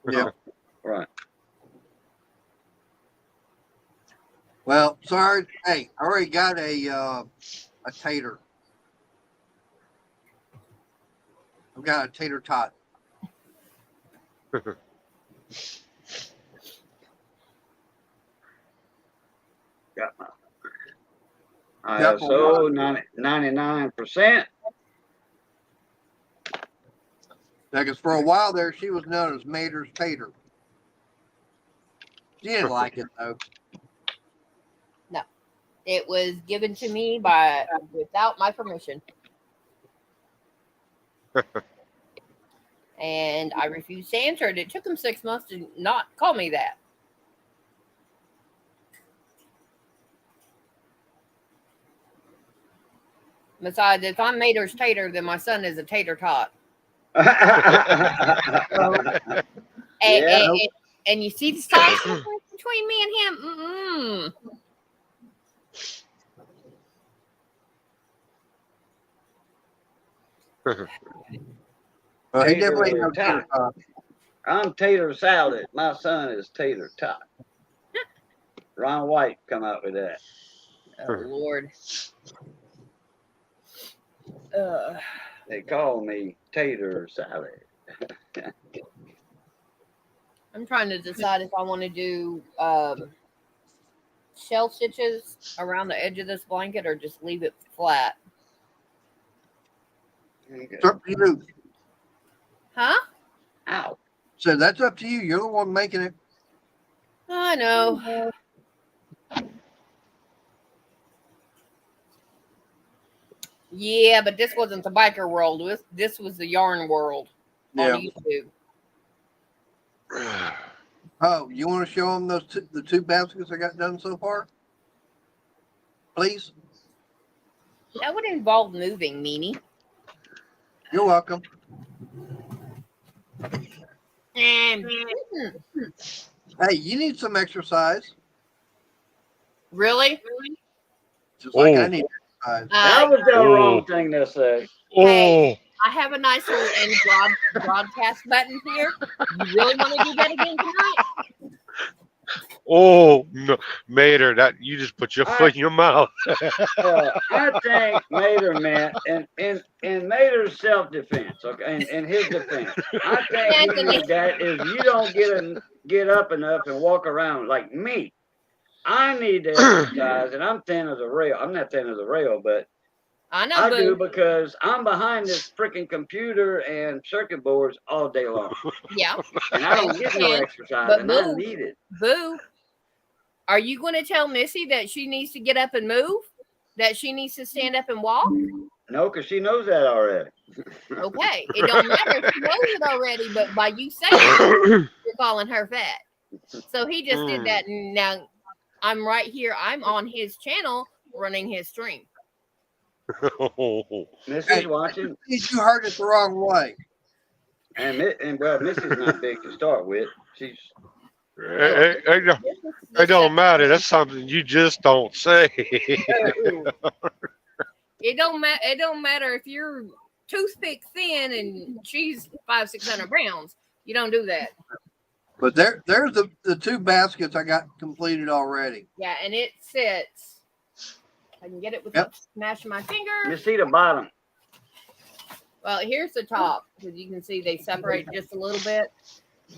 Yeah. Right. Well, sorry. Hey, I already got a tater. I've got a tater tot. Got my Yep. ISO 99%. Because for a while there, she was known as Mater's Tater. She didn't like it though. It was given to me without my permission. And I refused to answer it. It took them 6 months to not call me that. Besides, if I'm Mater's Tater, then my son is a tater tot. And you see the size difference between me and him? Mm-mm. Well, he Tater definitely knows tot. tater tot. I'm tater salad. My son is tater tot. Ron White come out with that. Oh, Lord. They call me tater salad. I'm trying to decide if I want to do shell stitches around the edge of this blanket or just leave it flat. It's up to you. Huh? Ow. So that's up to you. You're the one making it. I know. Yeah, but this wasn't the biker world. This was the yarn world Yeah. on YouTube. Oh, you want to show them the two baskets I got done so far? Please. That would involve moving, Meanie. You're welcome. And Hey, you need some exercise. really? Just like Oh. I need exercise. That was the Oh. wrong thing to say. Oh, I have a nice little end broadcast button here. You really want to do that again tonight? oh no, Mater, that you just put your foot in your mouth. I think Mater meant in Mater's self-defense, okay, in his defense, I think he meant that is you don't get up enough and walk around like me. I need to exercise, and I'm thin as a rail. I'm not thin as a rail, but I know, I Boo. do because I'm behind this freaking computer and circuit boards all day long, Yeah. and I don't get no exercise, But and I Boo- need it. Boo, are you going to tell Missy that she needs to get up and move? that she needs to stand up and walk? No, because she knows that already. Okay. It don't matter if she knows it already, but by you saying it, you're calling her fat. So he just did that. And now I'm right here. I'm on his channel running his stream. Missy's Hey, watching. You heard it the wrong way. And Missy's not big to start with. She's It don't matter. That's something you just don't say. It don't matter. It don't matter if you're toothpick thin and she's 500-600 pounds. You don't do that. But there's the 2 baskets I got completed already. Yeah, and it sits. I can get it without smashing my finger. you see the bottom. Well, here's the top because you can see they separate just a little bit.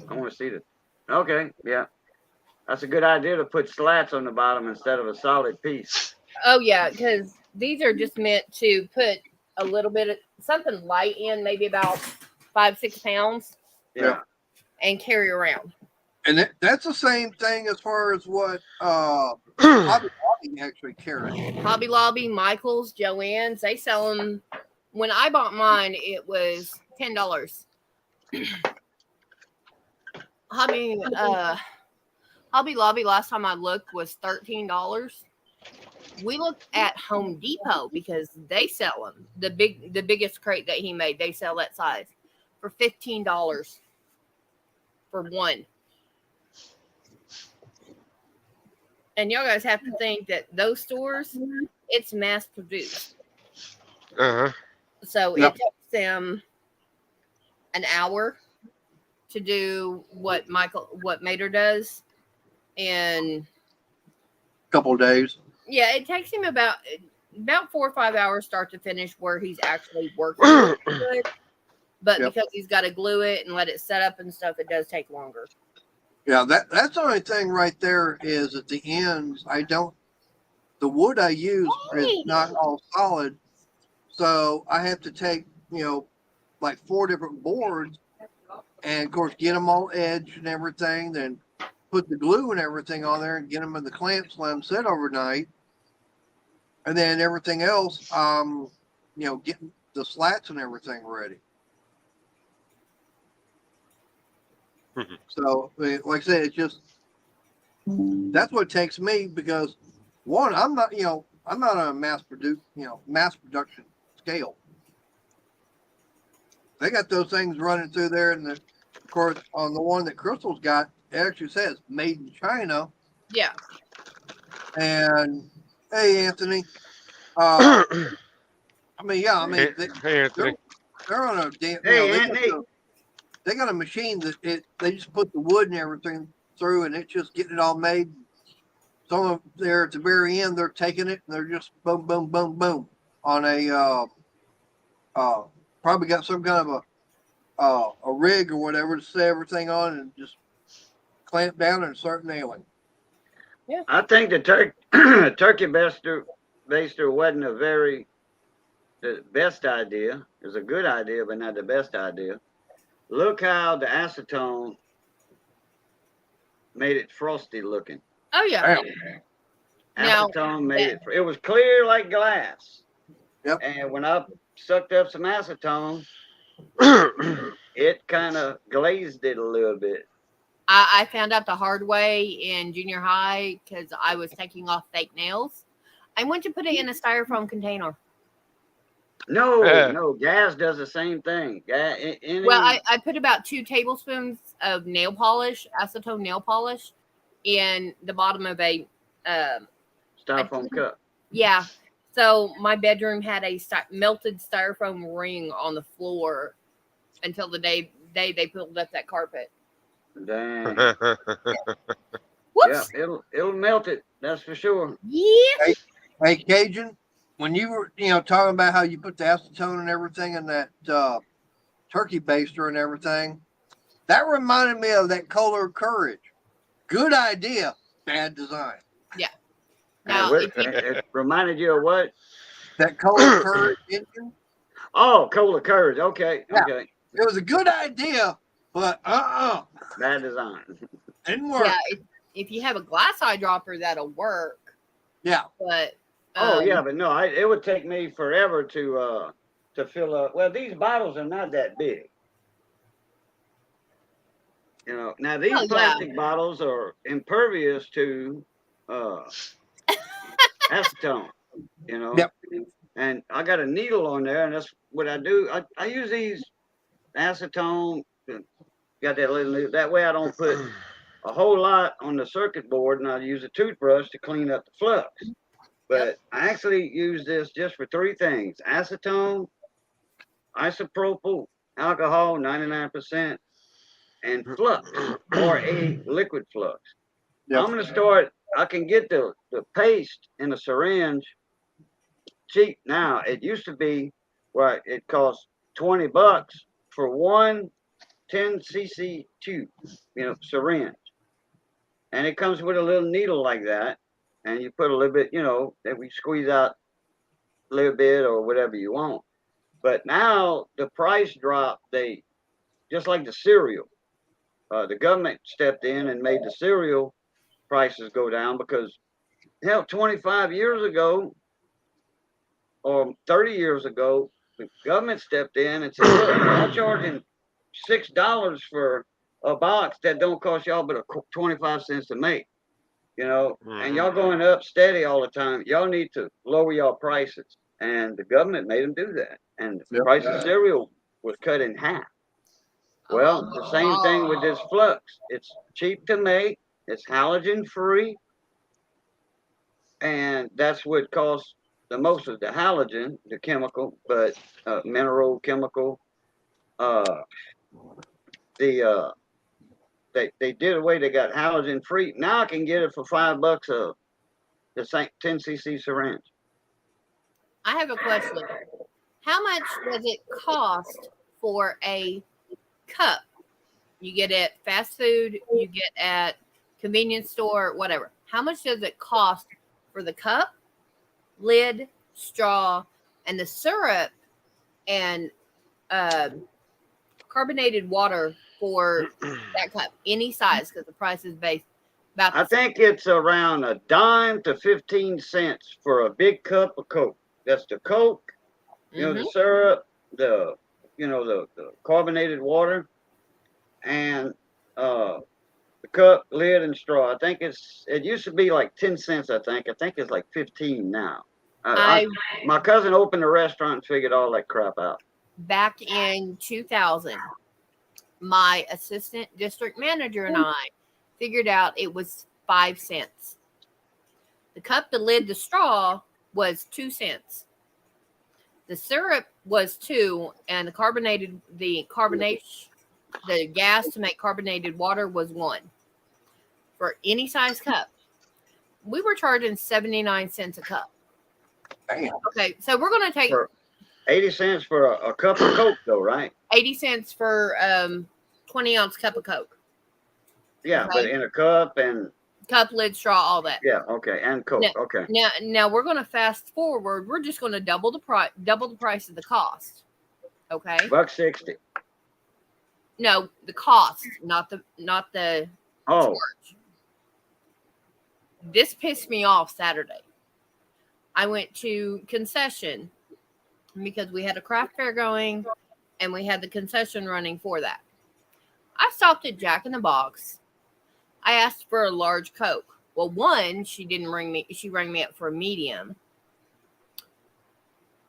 I want to see the. Okay, yeah, that's a good idea to put slats on the bottom instead of a solid piece. Oh yeah, because these are just meant to put a little bit of something light in, maybe about 5-6 pounds, Yeah. and carry around. And that's the same thing as far as what Hobby Lobby actually carries. Hobby Lobby, Michaels, Joann's, they sell them. When I bought mine, it was $10. Hobby Lobby last time I looked was $13. We looked at Home Depot because they sell them. The biggest crate that he made, they sell that size for $15 for one. And y'all guys have to think that those stores, it's mass produced. So Yep. it takes them an hour to do what Mater does. And Couple of days. yeah, it takes him about 4 or 5 hours start to finish where he's actually working good. But Yep. because he's got to glue it and let it set up and stuff, it does take longer. Yeah, that's the only thing right there is at the ends, the wood I use is not all solid. So I have to take, like 4 different boards and of course get them all edged and everything, then put the glue and everything on there and get them in the clamps, let them sit overnight. And then everything else, getting the slats and everything ready. So, like I said, it's just that's what takes me because one, I'm not on a mass production scale. They got those things running through there, and of course, on the one that Crystal's got, it actually says "Made in China." Yeah. And hey, Anthony. Hey, They, Anthony. they're on a damn. Hey, Anthony. They got a machine that they just put the wood and everything through, and it's just getting it all made. Some of there at the very end, they're taking it and they're just boom, boom, boom, boom on a probably got some kind of a rig or whatever to set everything on and just clamp down and start nailing. Yeah. I think the turkey baster wasn't the best idea. It was a good idea, but not the best idea. Look how the acetone made it frosty looking. Oh yeah. Now, Acetone made it was clear like glass. Yep. And when I sucked up some acetone, it kind of glazed it a little bit. I found out the hard way in junior high because I was taking off fake nails. I went to put it in a styrofoam container. No, gas does the same thing. Well, I put about 2 tablespoons of nail polish, acetone nail polish, in the bottom of a styrofoam cup. Yeah. So my bedroom had a melted styrofoam ring on the floor until the day they pulled up that carpet. Dang. Whoops. Yeah, it'll melt it. That's for sure. Yeah. Hey, Cajun, when you were talking about how you put the acetone and everything in that turkey baster and everything, that reminded me of that Kohler Courage. Good idea, bad design. Yeah. Now, it reminded you of what? That Kohler Courage engine. Oh, Kohler Courage. Okay. Yeah. Okay. It was a good idea, but Bad design. didn't work. Yeah. If you have a glass eyedropper, that'll work. Yeah. But Oh yeah, Um, but no, it would take me forever to fill up. Well, these bottles are not that big. You know, now these oh yeah. plastic bottles are impervious to uh, acetone. You know, Yep. and I got a needle on there, and that's what I do. I use these acetone. Got that little needle. That way I don't put a whole lot on the circuit board, and I use a toothbrush to clean up the flux. Yep. But I actually use this just for three things: acetone, isopropyl alcohol, 99%, and flux, or a liquid flux. Yep. I'm gonna start. I can get the paste in a syringe cheap now. It used to be where it cost $20 for one 10 cc tube, syringe, and it comes with a little needle like that, and you put a little bit, that we squeeze out a little bit or whatever you want. But now the price dropped. They just like the cereal. The government stepped in and made the cereal prices go down because hell, 25 years ago or 30 years ago, the government stepped in and said, "Look, y'all charging $6 for a box that don't cost y'all but 25 cents to make, and y'all going up steady all the time. Y'all need to lower y'all prices." And the government made them do that, and the Yep. price of cereal was cut in half. Well, the same thing with this flux. It's cheap to make. It's halogen free, and that's what costs the most of the halogen, the chemical, but mineral chemical. Uh, the they did away. They got halogen free. Now I can get it for $5 the same 10 cc syringe. I have a question. How much does it cost for a cup? You get at fast food, you get at convenience store, whatever. How much does it cost for the cup, lid, straw, and the syrup and carbonated water for that cup? Any size, because the price is based about I think it's around a dime to 15 cents for a big cup of Coke. That's the Coke, the syrup, the carbonated water, and the cup, lid, and straw. I think it used to be like 10 cents. I think it's like 15 now. My cousin opened a restaurant and figured all that crap out. Back in 2000, my assistant district manager and I figured out it was 5 cents. The cup, the lid, the straw was 2 cents. The syrup was 2, and the gas to make carbonated water was 1 for any size cup. We were charging 79 cents a cup. Damn. Okay, so we're going to take 80 cents for a cup of Coke, though, right? 80 cents for 20-ounce cup of Coke. Yeah, Okay. but in a cup and cup, lid, straw, all that. yeah, okay, and Coke, okay. Now we're going to fast forward. We're just going to double the price of the cost. Okay. $1.60. No, the cost, not the Oh, charge. This pissed me off Saturday. I went to concession because we had a craft fair going and we had the concession running for that. I stopped at Jack in the Box. I asked for a large Coke. Well, one, she rang me up for a medium.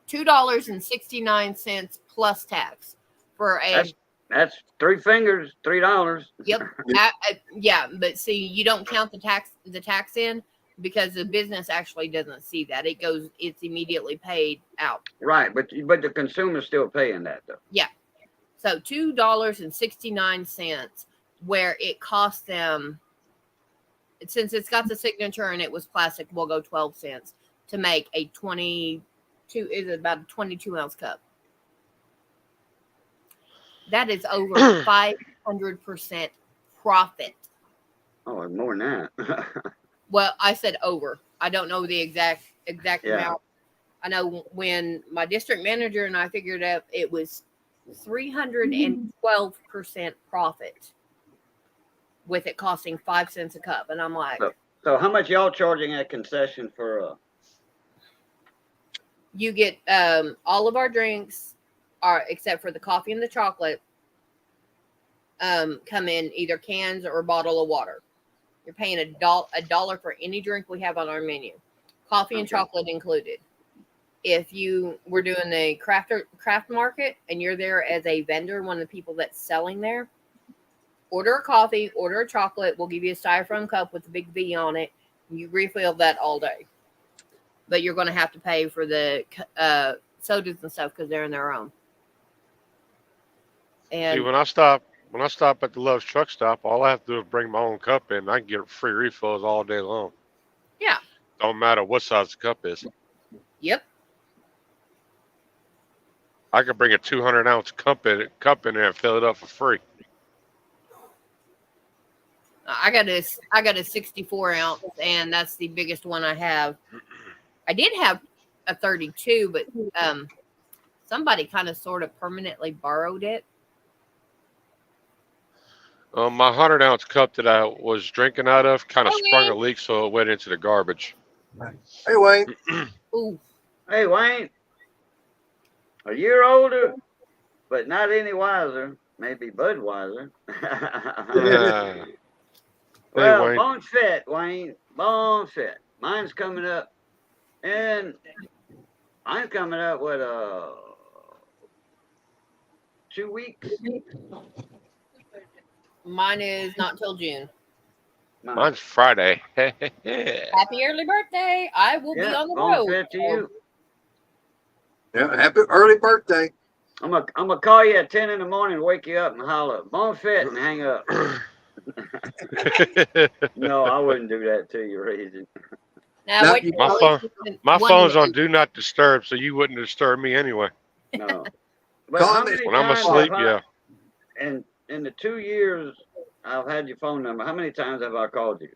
$2.69 plus tax for a. That's 3 fingers, $3. Yep. Yeah, but see, you don't count the tax in because the business actually doesn't see that. It's immediately paid out. Right, but the consumer's still paying that though. Yeah. So $2.69, where it cost them, since it's got the signature and it was plastic, we'll go 12 cents to make a 22, is about a 22-ounce cup. That is over 500% profit. Oh, more than that. Well, I said over. I don't know the exact amount. I know when my district manager and I figured out it was 312% profit with it costing 5 cents a cup. And I'm like, so how much y'all charging at concession for You get all of our drinks are except for the coffee and the chocolate come in either cans or a bottle of water. You're paying $1 for any drink we have on our menu, coffee and chocolate included. If you were doing a craft market and you're there as a vendor, one of the people that's selling there, order a coffee, order a chocolate. We'll give you a styrofoam cup with a big V on it. You refill that all day. But you're going to have to pay for the sodas and stuff because they're in their own. And See, when I stop at the Love's truck stop, all I have to do is bring my own cup in. I can get free refills all day long. yeah, Don't matter what size the cup is. yep. I could bring a 200-ounce cup in there and fill it up for free. I got a 64 ounce, and that's the biggest one I have. I did have a 32, but somebody kind of sort of permanently borrowed it. My 100-ounce cup that I was drinking out of kind of Okay. sprung a leak, so it went into the garbage. Hey, Wayne. Ooh, Hey, Wayne, a year older, but not any wiser. Maybe Budweiser. Well, Wayne. bon fit, Wayne. Bon fit. Mine's coming up, and I'm coming up with 2 weeks. mine is not till June. Mine's Friday. Happy early birthday! I will be on the bon road. fit to you. Yeah, happy early birthday. I'm gonna call you at 10 in the morning, wake you up, and holler, bon fit, and hang up. No, I wouldn't do that to you, Reason. Now, Now, what you- My one phone's on week. do not disturb, so you wouldn't disturb me anyway. No. But Call how me. many When I'm times asleep, have I- yeah. And in the 2 years I've had your phone number, how many times have I called you?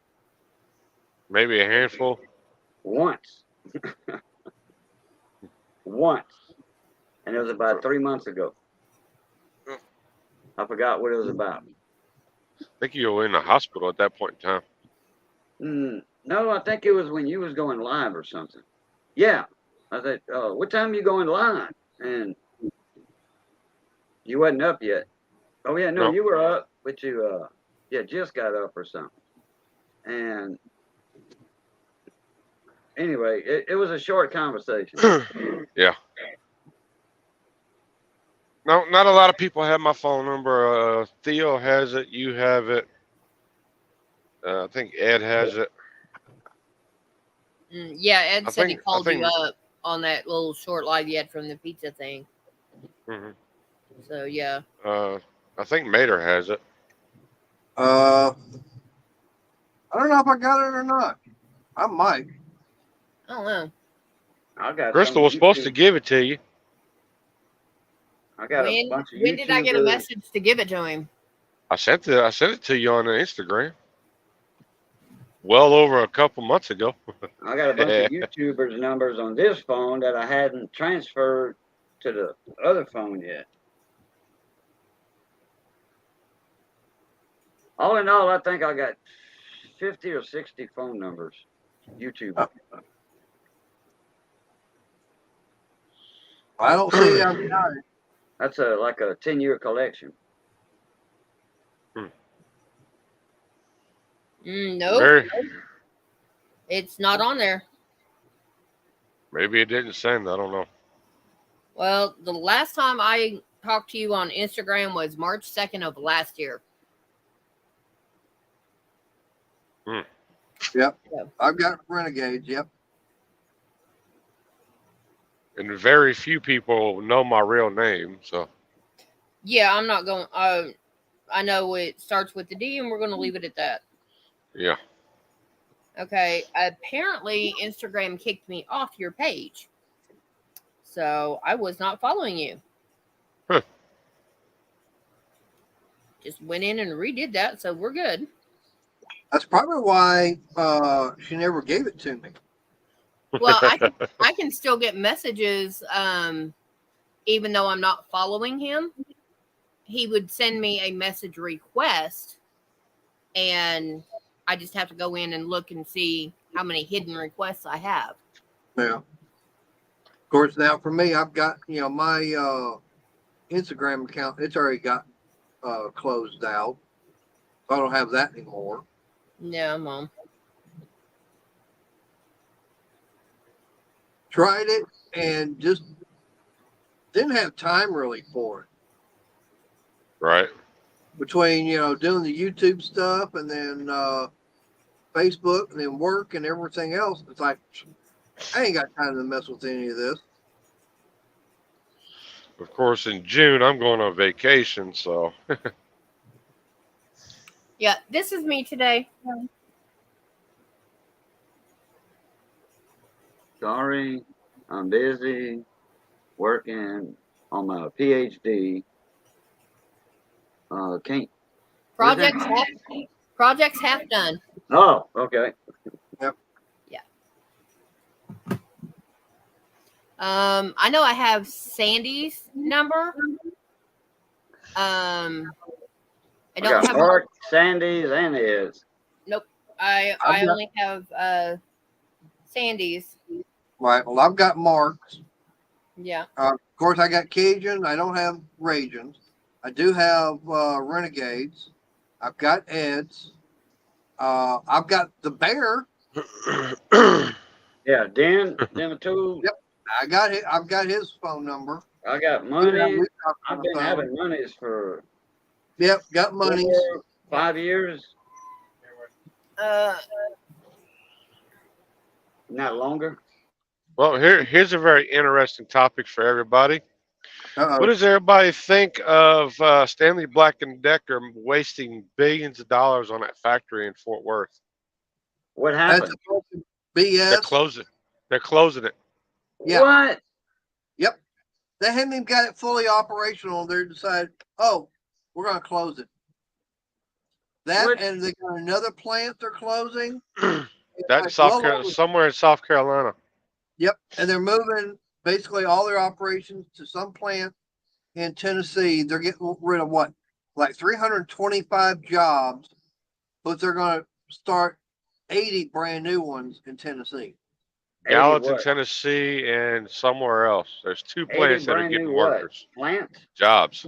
Maybe a handful. Once. Once. And it was about 3 months ago. I forgot what it was about. I think you were in the hospital at that point in time. No, I think it was when you was going live or something. Yeah. I said, what time you going live? And you wasn't up yet. Oh yeah, no, No. you were up, but you just got up or something. And anyway, it was a short conversation. Yeah. No, not a lot of people have my phone number. Theo has it. You have it. I think Ed has it. Yeah, Ed I said he think- I called think- you up on that little short live you had from the pizza thing. hmm So yeah. I think Mater has it. I don't know if I got it or not. I might. I don't know. I got Crystal some was supposed to YouTube- give it to you. I got a When bunch of did I get a YouTubers. message to give it to him? I sent it to you on Instagram. Well over a couple months ago. I got a bunch of YouTubers' numbers on this phone that I hadn't transferred to the other phone yet. All in all, I think I got 50 or 60 phone numbers. YouTube. I don't see I've got it. That's like a 10-year collection. Nope, Very- it's not on there. Maybe it didn't send. I don't know. Well, the last time I talked to you on Instagram was March 2nd of last year. I've got Renegades. Yep. And very few people know my real name, so Yeah, I'm not going. I know it starts with the D, and we're going to leave it at that. yeah. Okay. Apparently, Instagram kicked me off your page, so I was not following you. Huh. Just went in and redid that, so we're good. That's probably why she never gave it to me. Well, I can still get messages, even though I'm not following him. He would send me a message request, and I just have to go in and look and see how many hidden requests I have. Yeah. Of course, now for me, I've got, my Instagram account, it's already got closed out. I don't have that anymore. Yeah, Mom. Tried it and just didn't have time really for it. Right. Between, doing the YouTube stuff and then Facebook and then work and everything else, it's like, I ain't got time to mess with any of this. Of course, in June, I'm going on vacation, so. Yeah, this is me today. Sorry, I'm busy working on my PhD. Can't. Project's half done. Oh, okay. I know I have Sandy's number. I I don't got have Mark, Sandy's, and his. Nope. I only have Sandy's. Right. Well, I've got Mark's. Yeah. Of course, I got Cajun. I don't have Ragins. I do have Renegades. I've got Ed's. I've got the Bear. Yeah, Den too. Yep. I've got his phone number. I got Yeah, money. we talked on I've the been phone. having monies for Yep, got monies. 5 years, not longer. Well, here's a very interesting topic for everybody. Uh-oh. What does everybody think of Stanley Black & Decker wasting billions of dollars on that factory in Fort Worth? What That's happened? BS. They're closing. They're closing it. Yeah. What? Yep. They haven't even got it fully operational. They decided, oh, we're going to close it. What? And they got another plant they're closing. That's Like, somewhere in South Carolina. Yep. And they're moving basically all their operations to some plant in Tennessee. They're getting rid of what? Like 325 jobs, but they're going to start 80 brand new ones in Tennessee. Gallatin, what? Tennessee, and somewhere else. There's 2 80 plants that are brand getting new workers. what? Plants? Jobs.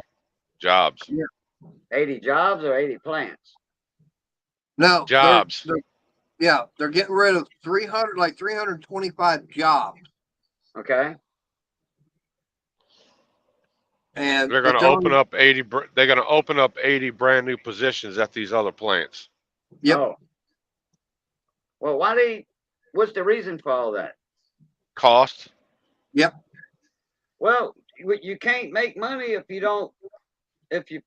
80 jobs or 80 plants? No. Jobs. They're getting rid of 325 jobs. Okay. And They're going to open up 80. They're going to open up 80 brand new positions at these other plants. Yep. Oh. Well, what's the reason for all that? Cost. Yep. Well, you can't make money if your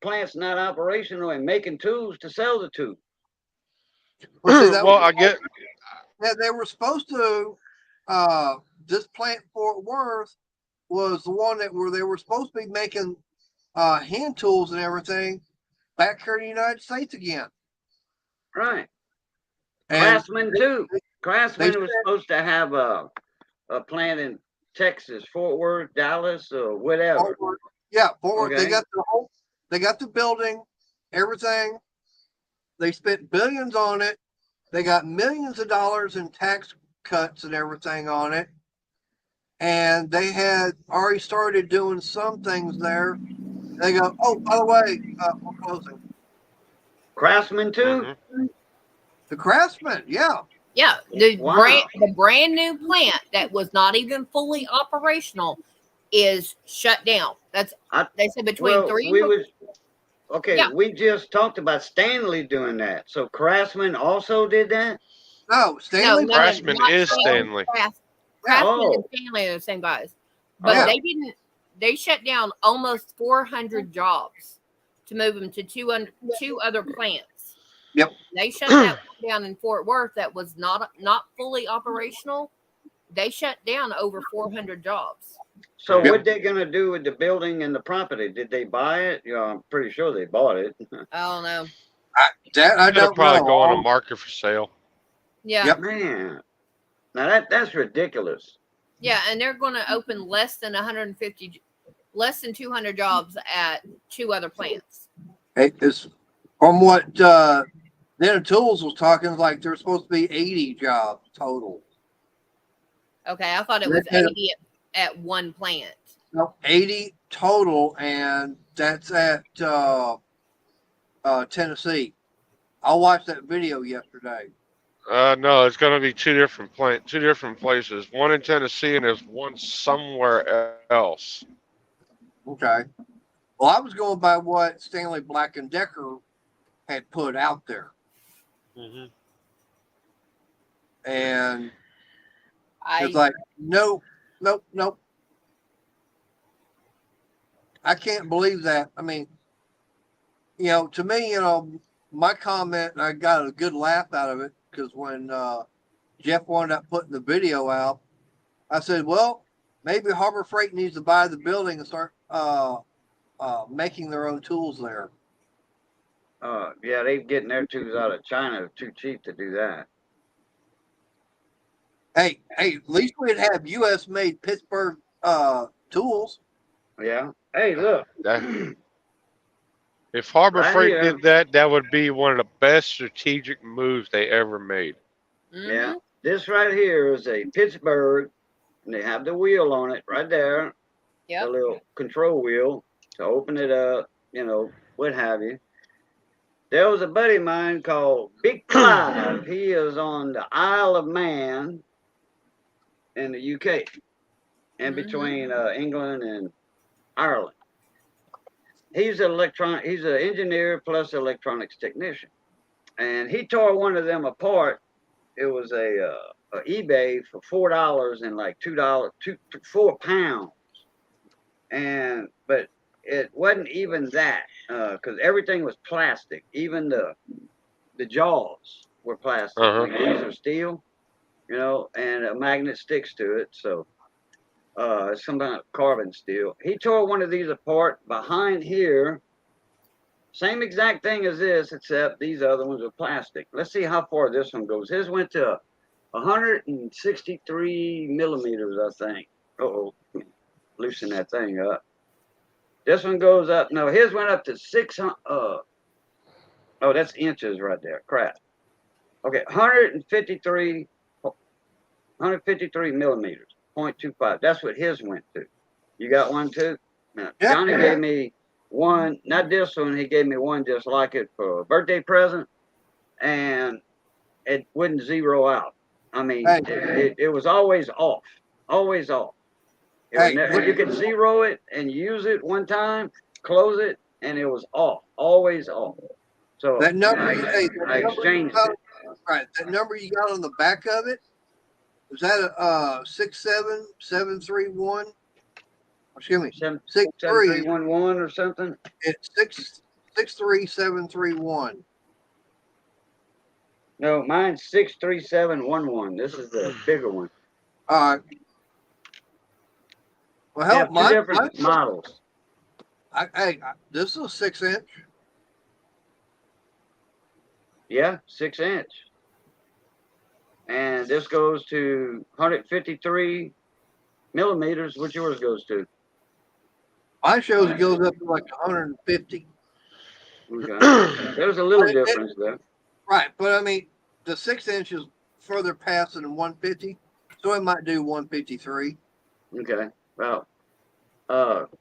plant's not operational and making tools to sell the tools. Well, I get. Yeah, they were supposed to. This plant Fort Worth was the one where they were supposed to be making hand tools and everything back here in the United States again. Right. And Craftsman too. Craftsman was supposed to have a plant in Texas, Fort Worth, Dallas, or whatever. Fort Worth. Okay. They got the building, everything. They spent billions on it. They got millions of dollars in tax cuts and everything on it. And they had already started doing some things there. They go, oh, by the way, we're closing. Craftsman too? Mhm. The Craftsman, yeah. Yeah, the Wow. brand new plant that was not even fully operational is shut down. They said between 3 and 4. Yeah. We just talked about Stanley doing that. So Craftsman also did that? No, Stanley. No, Craftsman not is Stanley. Craftsman and Stanley are the same guys. But Yeah. they didn't. They shut down almost 400 jobs to move them to two other plants. Yep. They shut that one down in Fort Worth that was not fully operational. They shut down over 400 jobs. So Yep. what they gonna do with the building and the property? Did they buy it? Yeah, I'm pretty sure they bought it. I don't know. I It'll don't probably know. go on a market for sale. Yeah. Yep. Man, now that's ridiculous. Yeah, and they're going to open less than 200 jobs at 2 other plants. It's from what Nana Tools was talking, like there's supposed to be 80 jobs total. Okay, I thought it was 80. at one plant. No, 80 total, and that's at Tennessee. I watched that video yesterday. No, it's gonna be two different places. One in Tennessee and there's one somewhere else. Okay. Well, I was going by what Stanley Black and Decker had put out there, Hmm. and it's I like, nope, nope, nope. I can't believe that. I mean, to me, my comment, I got a good laugh out of it because when Jeff wound up putting the video out, I said, well, maybe Harbor Freight needs to buy the building and start making their own tools there. Yeah, they getting their tools out of China. Too cheap to do that. Hey, at least we'd have U.S. made Pittsburgh tools. Yeah. Hey, look. That, if Harbor Right Freight here. did that, that would be one of the best strategic moves they ever made. Yeah. This right here is a Pittsburgh, and they have the wheel on it right there. Yep. The little control wheel to open it up, what have you. There was a buddy of mine called Big Clive. He is on the Isle of Man in the UK, and between England and Ireland. He's an engineer plus electronics technician, and he tore one of them apart. It was a eBay for $4 and like £4, but it wasn't even that because everything was plastic. Even the jaws were plastic. Uh-huh. These are steel, and a magnet sticks to it. So it's some kind of carbon steel. He tore one of these apart behind here. Same exact thing as this, except these other ones are plastic. Let's see how far this one goes. His went to 163 millimeters, I think. Uh-oh. Loosen that thing up. This one goes up. No, his went up to 600. Oh, that's inches right there. Crap. Okay, 153 millimeters, 0.25. That's what his went to. You got one too? Now, Yeah. Johnny gave me one, not this one. He gave me one just like it for a birthday present, and it wouldn't zero out. I mean, Hey. it was always off. Always off. Hey, You could zero it and use it one time, close it, and it was off. Always off. So that number, I exchanged it. Right, that number you got on the back of it, was that a 67731? Excuse me, 63. 7311 or something. It's 63731. No, mine's 63711. This is the bigger one. All right. Well, They hell, have two mine, different models. this is a 6-inch. Yeah, 6-inch. And this goes to 153 millimeters. What yours goes to? Mine shows it goes up to like 150. Okay. There's a little difference there. Right, but I mean, the 6-inch is further past than 150, so it might do 153. Okay. Well,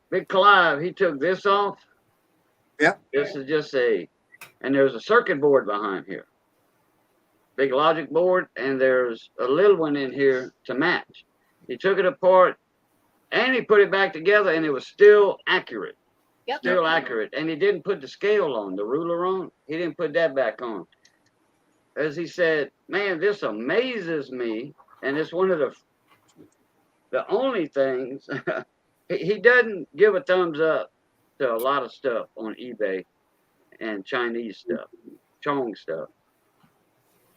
Big Clive, he took this off. Yep. This is just and there's a circuit board behind here. Big logic board, and there's a little one in here to match. He took it apart and he put it back together, and it was still accurate. Yep. Still accurate. And he didn't put the scale on, the ruler on. He didn't put that back on. As he said, man, this amazes me. And it's one of the only things. He doesn't give a thumbs up to a lot of stuff on eBay and Chinese stuff, Chong stuff,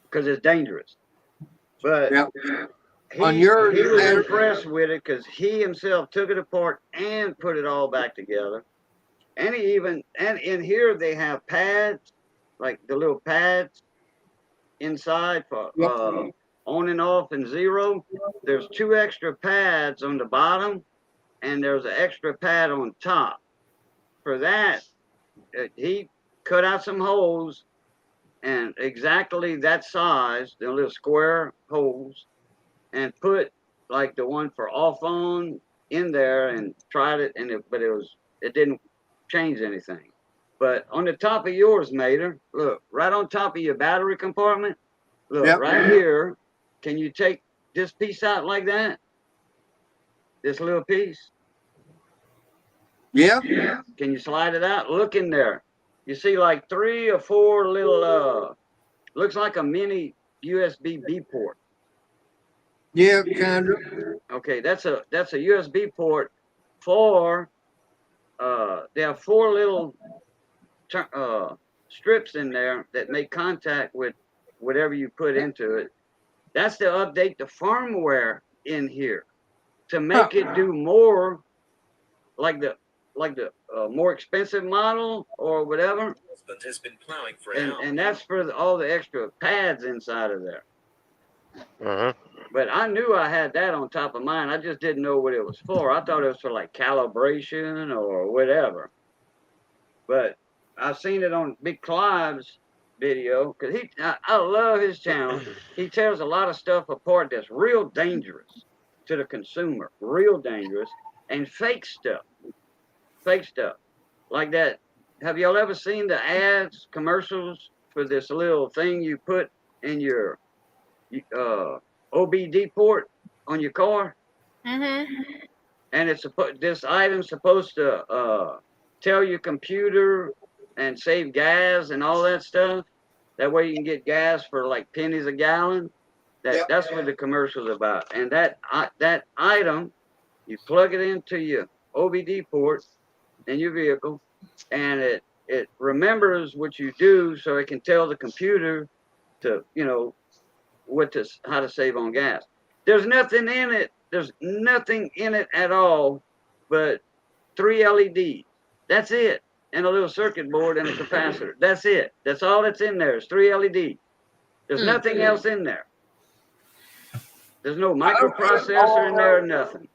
because it's dangerous. But Yep. he was impressed with it because he himself took it apart and put it all back together. And and in here they have pads, like the little pads inside for on and off and zero. There's 2 extra pads on the bottom, and there's an extra pad on top. For that, he cut out some holes, and exactly that size, the little square holes, and put like the one for off on in there and tried it, but it didn't change anything. But on the top of yours, Mater, look, right on top of your battery compartment, look, Yep. right here, can you take this piece out like that? This little piece? Yeah. Can you slide it out? Look in there. You see like 3 or 4 little, looks like a mini USB B port. Yeah, kind of. Okay, that's a USB port for, they have 4 little strips in there that make contact with whatever you put into it. That's to update the firmware in here to make it do more like the more expensive model or whatever. Has been plowing for and that's for all the extra pads inside of there. Uh-huh. But I knew I had that on top of mine. I just didn't know what it was for. I thought it was for like calibration or whatever. But I've seen it on Big Clive's video because I love his channel. He tells a lot of stuff apart that's real dangerous to the consumer, real dangerous, and fake stuff like that. Have y'all ever seen the ads, commercials for this little thing you put in your OBD port on your car? Mm-hmm. And this item's supposed to tell your computer and save gas and all that stuff. That way you can get gas for like pennies a gallon. That's what the commercial's about. And that item, you plug it into your OBD port in your vehicle, and it remembers what you do, so it can tell the computer to how to save on gas. There's nothing in it. There's nothing in it at all, but 3 LEDs. That's it, and a little circuit board and a capacitor. That's it. That's all that's in there. Is 3 LEDs. There's nothing else in there. There's no microprocessor in there or nothing.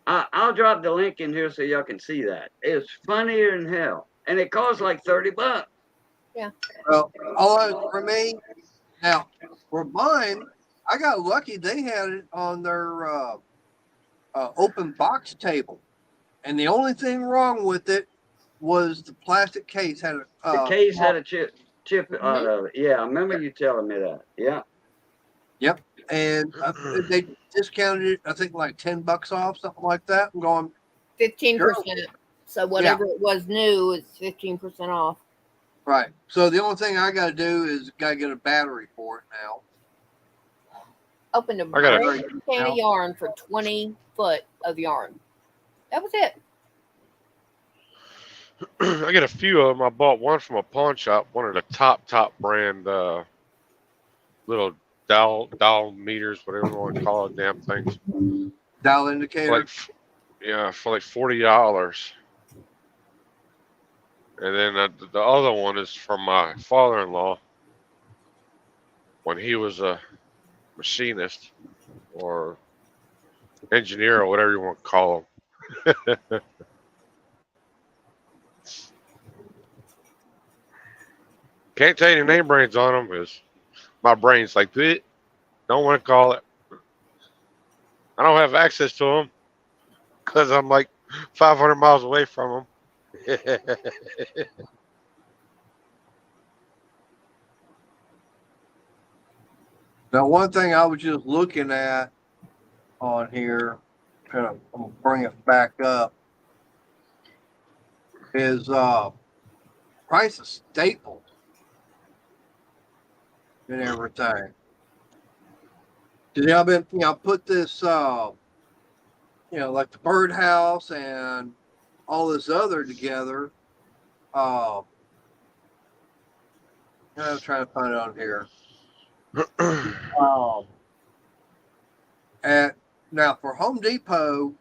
I'll drop the link in here so y'all can see that. It's funnier than hell, and it costs like $30. Yeah. Well, all for me now for mine, I got lucky. They had it on their open box table, and the only thing wrong with it was the plastic case had a The case had a chip out of it. Yeah, I remember you telling me that. Yeah. Yep. And they discounted it, I think, like $10 off, something like that. I'm going 15%. So whatever it was new is 15% off. right. So the only thing I got to do is got to get a battery for it now. Opened a brand new can of yarn for 20 foot of yarn. That was it. I got a few of them. I bought one from a pawn shop, one of the top brand little dial meters, whatever you want to call it, damn things. Dial indicator. For like $40. And then the other one is from my father-in-law when he was a machinist or engineer or whatever you want to call him. Can't tell you the name brands on them because my brain's like, don't want to call it. I don't have access to them because I'm like 500 miles away from them. Now, one thing I was just looking at on here, I'm gonna bring it back up, is price of staples and everything. I've been, put this, like the birdhouse and all this other together. I'm trying to find it on here. And now for Home Depot,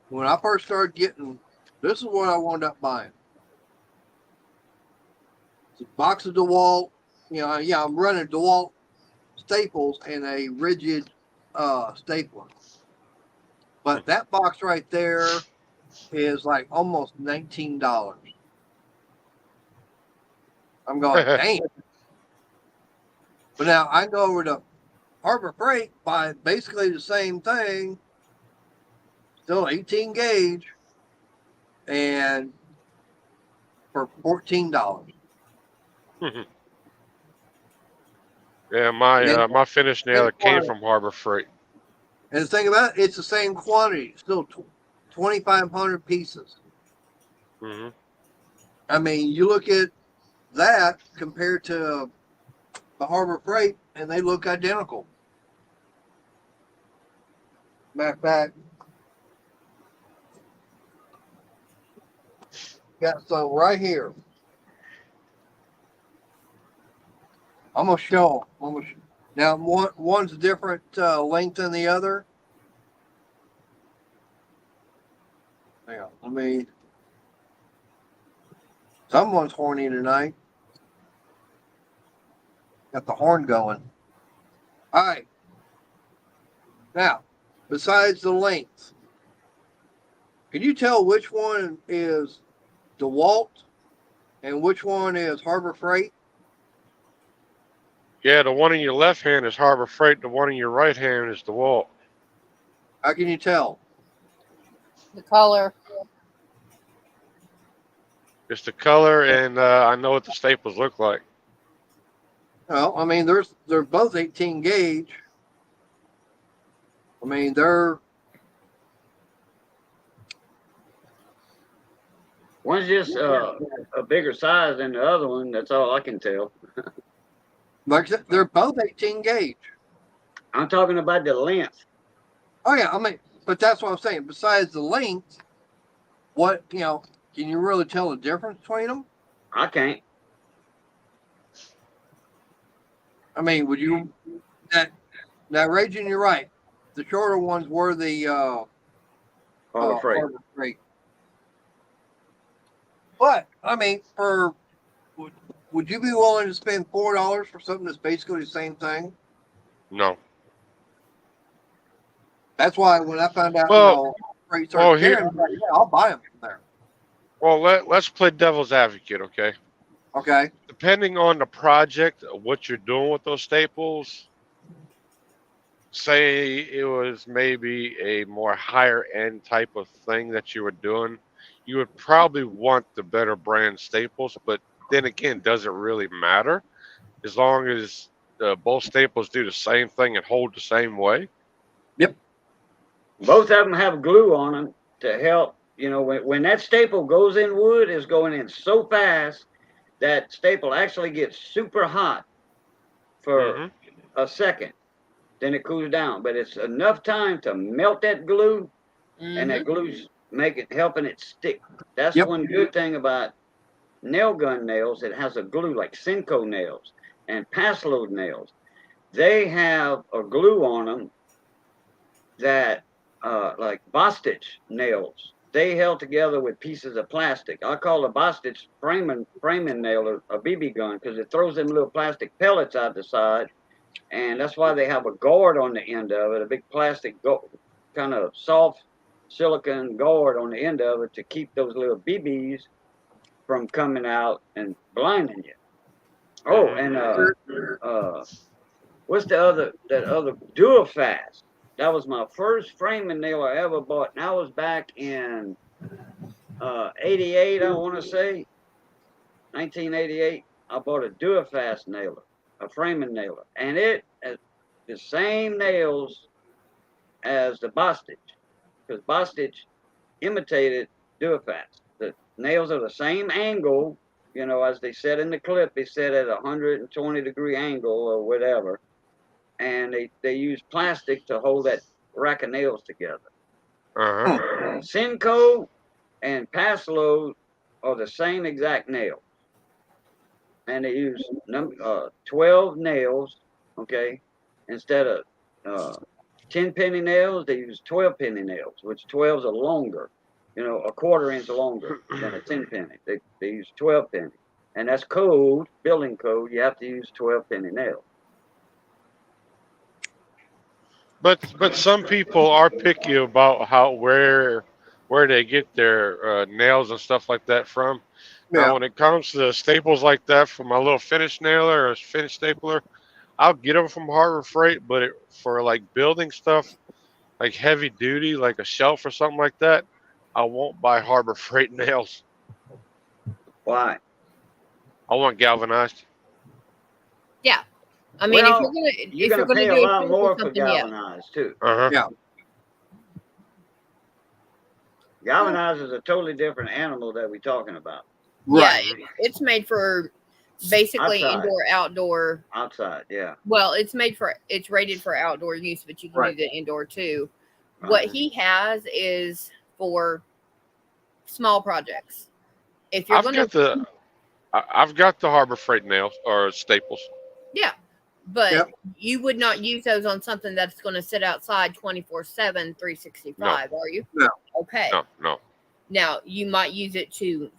when I first started getting, this is what I wound up buying. It's a box of DeWalt. I'm running DeWalt staples and a rigid stapler. But that box right there is like almost $19. I'm going, dang. But now I go over to Harbor Freight, buy basically the same thing still 18 gauge, and for $14. Yeah, And, my finish nailer came from Harbor Freight. and the thing about it, it's the same quantity, still 2,500 pieces. Hmm. I mean, you look at that compared to the Harbor Freight, and they look identical. Matter of fact, got some right here. I'm gonna show. Now, one's a different length than the other. Hang on, let me. Someone's horny tonight. Got the horn going. All right. Now, besides the length, can you tell which one is DeWalt and which one is Harbor Freight? Yeah, the one in your left hand is Harbor Freight. The one in your right hand is DeWalt. How can you tell? The color. It's the color, and I know what the staples look like. Well, I mean, they're both 18 gauge. I mean, they're One's just a bigger size than the other one. That's all I can tell. like I said, they're both 18 gauge. I'm talking about the length. Oh yeah, I mean, but that's what I'm saying. Besides the length, what can you really tell the difference between them? I can't. I mean, would you that Raging, you're right. The shorter ones were the Harbor Freight. Harbor Freight. But I mean, would you be willing to spend $4 for something that's basically the same thing? No. That's why when I found out, Well, Freight started here, carrying, I'm like, yeah, I'll buy them from there. well, let's play devil's advocate, okay? Okay. Depending on the project, what you're doing with those staples, say it was maybe a more higher end type of thing that you were doing, you would probably want the better brand staples. But then again, does it really matter as long as both staples do the same thing and hold the same way? Yep. Both of them have glue on them to help. When that staple goes in wood, it's going in so fast that staple actually gets super hot for a second. Then it cools down. But it's enough time to melt that glue, and that glue's helping it stick. That's one good thing about nail gun nails. It has a glue like Senko nails and pass load nails. They have a glue on them that like Bostitch nails. They held together with pieces of plastic. I call a Bostitch framing nail a BB gun because it throws them little plastic pellets out the side, and that's why they have a guard on the end of it, a big plastic kind of soft silicone guard on the end of it to keep those little BBs from coming out and blinding you. Oh, and what's that other Dual Fast? That was my first framing nail I ever bought, and I was back in 88, I want to say, 1988. I bought a Dual Fast nailer, a framing nailer, and it has the same nails as the Bostitch, because Bostitch imitated Dual Fast. The nails are the same angle, as they said in the clip. They said at 120-degree angle or whatever, and they use plastic to hold that rack of nails together. Senko and pass load are the same exact nail, and they use 12 nails, okay, instead of 10-penny nails. They use 12-penny nails, which 12s are longer, a quarter inch longer than a 10-penny. They use 12-penny, and that's code, building code. You have to use 12-penny nails. But some people are picky about where they get their nails and stuff like that from. Yeah. Now, when it comes to staples like that, for my little finish nailer or finish stapler, I'll get them from Harbor Freight. But for like building stuff, like heavy duty, like a shelf or something like that, I won't buy Harbor Freight nails. Why? I want galvanized. Yeah. I mean, if Well, you're you're gonna gonna pay a do lot a more for something, yeah. galvanized too. Uh huh. Yeah. Galvanized is a totally different animal that we're talking about. Yeah, Right. it's made for basically Outside. indoor, outdoor. Outside, yeah. Well, it's rated for outdoor use, but you can Right. do the indoor too. Right. What he has is for small projects. If you're I've gonna, got the I've got the Harbor Freight nails or staples. yeah, but Yep. you would not use those on something that's going to sit outside 24/7, 365, are you? No. Okay. No. Now you might use it to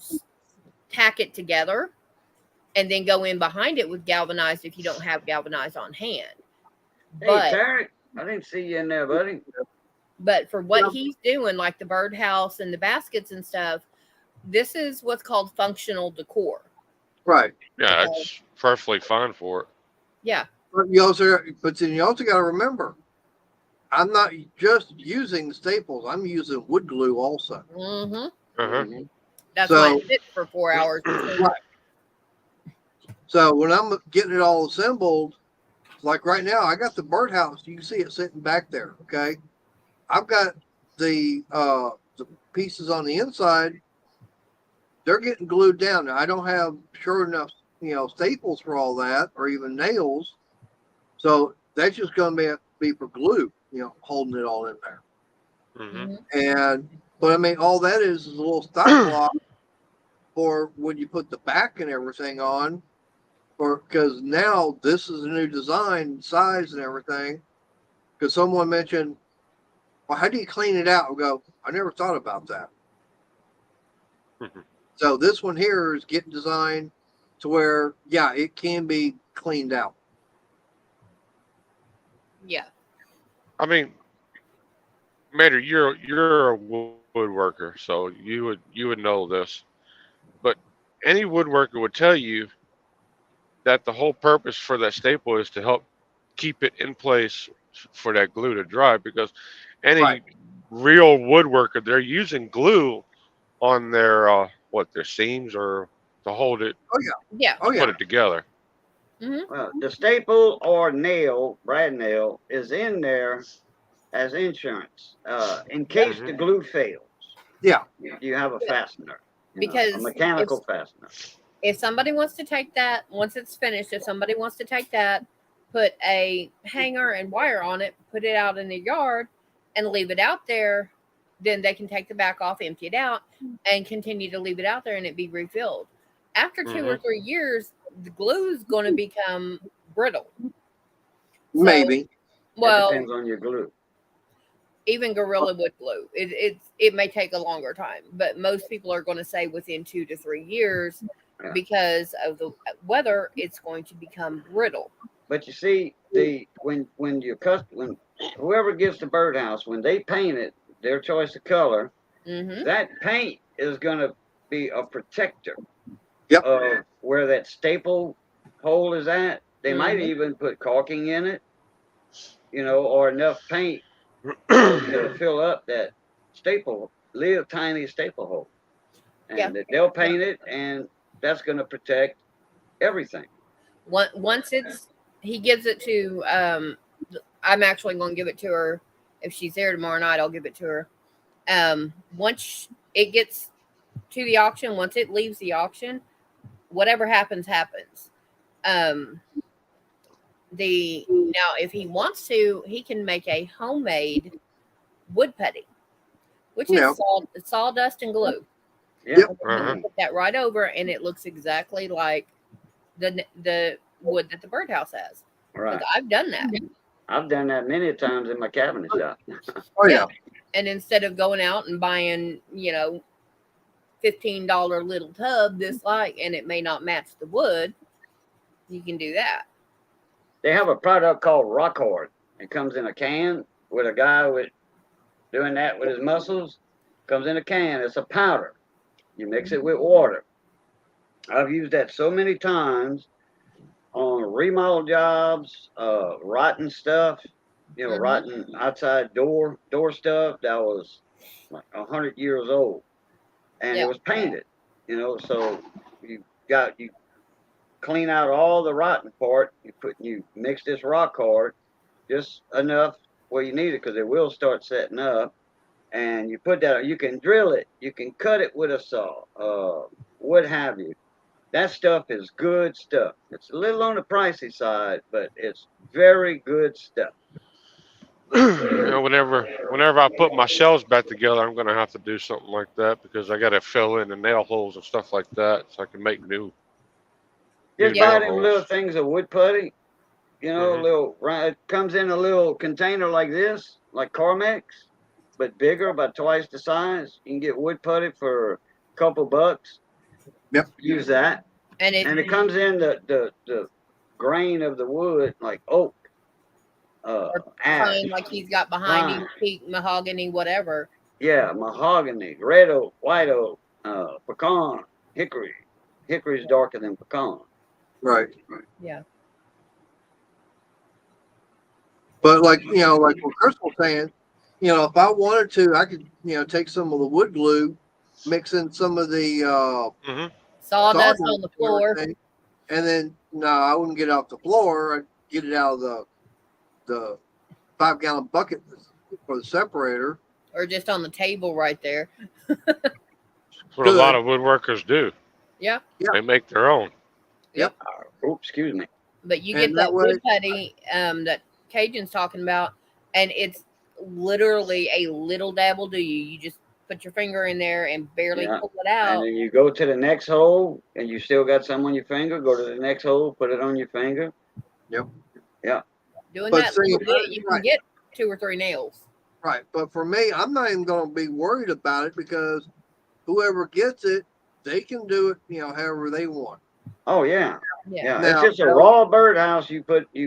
tack it together and then go in behind it with galvanized if you don't have galvanized on hand. Hey, But Tarek, I didn't see you in there, buddy. for what Yeah. he's doing, like the birdhouse and the baskets and stuff, this is what's called functional decor. Right. Yeah, Okay. it's perfectly fine for it. Yeah. But then you also got to remember, I'm not just using staples. I'm using wood glue also. Mm-hmm. Uh-huh. Mhm. That's So- why it sits for 4 hours. Right. So when I'm getting it all assembled, like right now, I got the birdhouse. You can see it sitting back there. Okay. I've got the pieces on the inside. They're getting glued down. Now, I don't have sure enough, staples for all that, or even nails. So that's just going to be for glue, holding it all in there. hmm But I mean, all that is a little stock block for when you put the back and everything on. Because now this is a new design, size, and everything. Because someone mentioned, well, how do you clean it out? I go, I never thought about that. Mhm. So this one here is getting designed to where, yeah, it can be cleaned out. Yeah. I mean, Mater, you're a woodworker, so you would know this. But any woodworker would tell you that the whole purpose for that staple is to help keep it in place for that glue to dry. Because any Right. real woodworker, they're using glue on their their seams or to hold it, Yeah. Oh, put yeah. it together. Well, the staple or nail, brad nail, is in there as insurance. In case Mhm. the glue fails, Yeah. you have a fastener. Because a mechanical fastener. if somebody wants to take that, once it's finished, if somebody wants to take that, put a hanger and wire on it, put it out in the yard, and leave it out there, then they can take the back off, empty it out, and continue to leave it out there and it be refilled. After 2 or 3 years, the glue is going to become brittle. So, Maybe. It well, depends on your glue. even Gorilla Wood glue, it may take a longer time, but most people are going to say within 2 to 3 years, Yeah. because of the weather, it's going to become brittle. But you see, when whoever gets the birdhouse, when they paint it, their choice of color, Mm-hmm. that paint is going to be a protector Yep. of where that staple hole is at. They might Mhm. even put caulking in it, or enough paint to fill up that little tiny staple hole. And they'll paint it, and that's going to protect everything. Once he gives it to, I'm actually going to give it to her. If she's there tomorrow night, I'll give it to her. Once it gets to the auction, once it leaves the auction, whatever happens. Now if he wants to, he can make a homemade wood putty, which Yeah. is sawdust and glue. Yeah. Uh-huh. Put that right over, and it looks exactly like the wood that the birdhouse has. Right. I've done that. I've done that many times in my cabinet shop. Oh, yeah. And instead of going out and buying, $15 little tub and it may not match the wood, you can do that. They have a product called Rockhard. It comes in a can with a guy doing that with his muscles. Comes in a can. It's a powder. You mix it with water. I've used that so many times on remodel jobs, rotten stuff. Mhm. rotten outside door stuff that was like 100 years old, and Yeah. it was painted. So you clean out all the rotten part. You mix this rock hard, just enough where you need it, because it will start setting up. And you put that. You can drill it. You can cut it with a saw. What have you? That stuff is good stuff. It's a little on the pricey side, but it's very good stuff. Whenever I put my shelves back together, I'm gonna have to do something like that because I gotta fill in the nail holes and stuff like that so I can make new Just Yeah. buy nail them little holes. things of wood putty. Hmm. It comes in a little container like this, like Carmex, but bigger, about twice the size. You can get wood putty for a couple bucks. Yep. Use that, And it and it comes in the grain of the wood, like oak, or ash, pine like he's got behind pine. him, teak, mahogany, whatever. Yeah, mahogany, red oak, white oak, pecan, hickory. Hickory's darker than pecan. Right. Yeah. But like like what Chris was saying, if I wanted to, I could take some of the wood glue, mix in some of the Hmm. Sawdust sawdust on the and floor everything, and then no, I wouldn't get it off the floor. I'd get it out of the 5-gallon bucket for the separator. or just on the table right there. That's what a lot Good. of woodworkers do. Yeah. Yeah. They make their own. Yep. Oops, excuse me. But you And get that that way, wood putty that Cajun's talking about, and it's literally a little dabble do you. You just put your finger in there and barely Yeah. pull it And out. then you go to the next hole, and you still got some on your finger. Go to the next hole, put it on your finger. yep. Yeah. Doing But that see, little bit, you can right, get 2 or 3 nails. right. But for me, I'm not even going to be worried about it because whoever gets it, they can do it, however they want. Oh yeah. Yeah. Yeah. It's Now, just a raw birdhouse you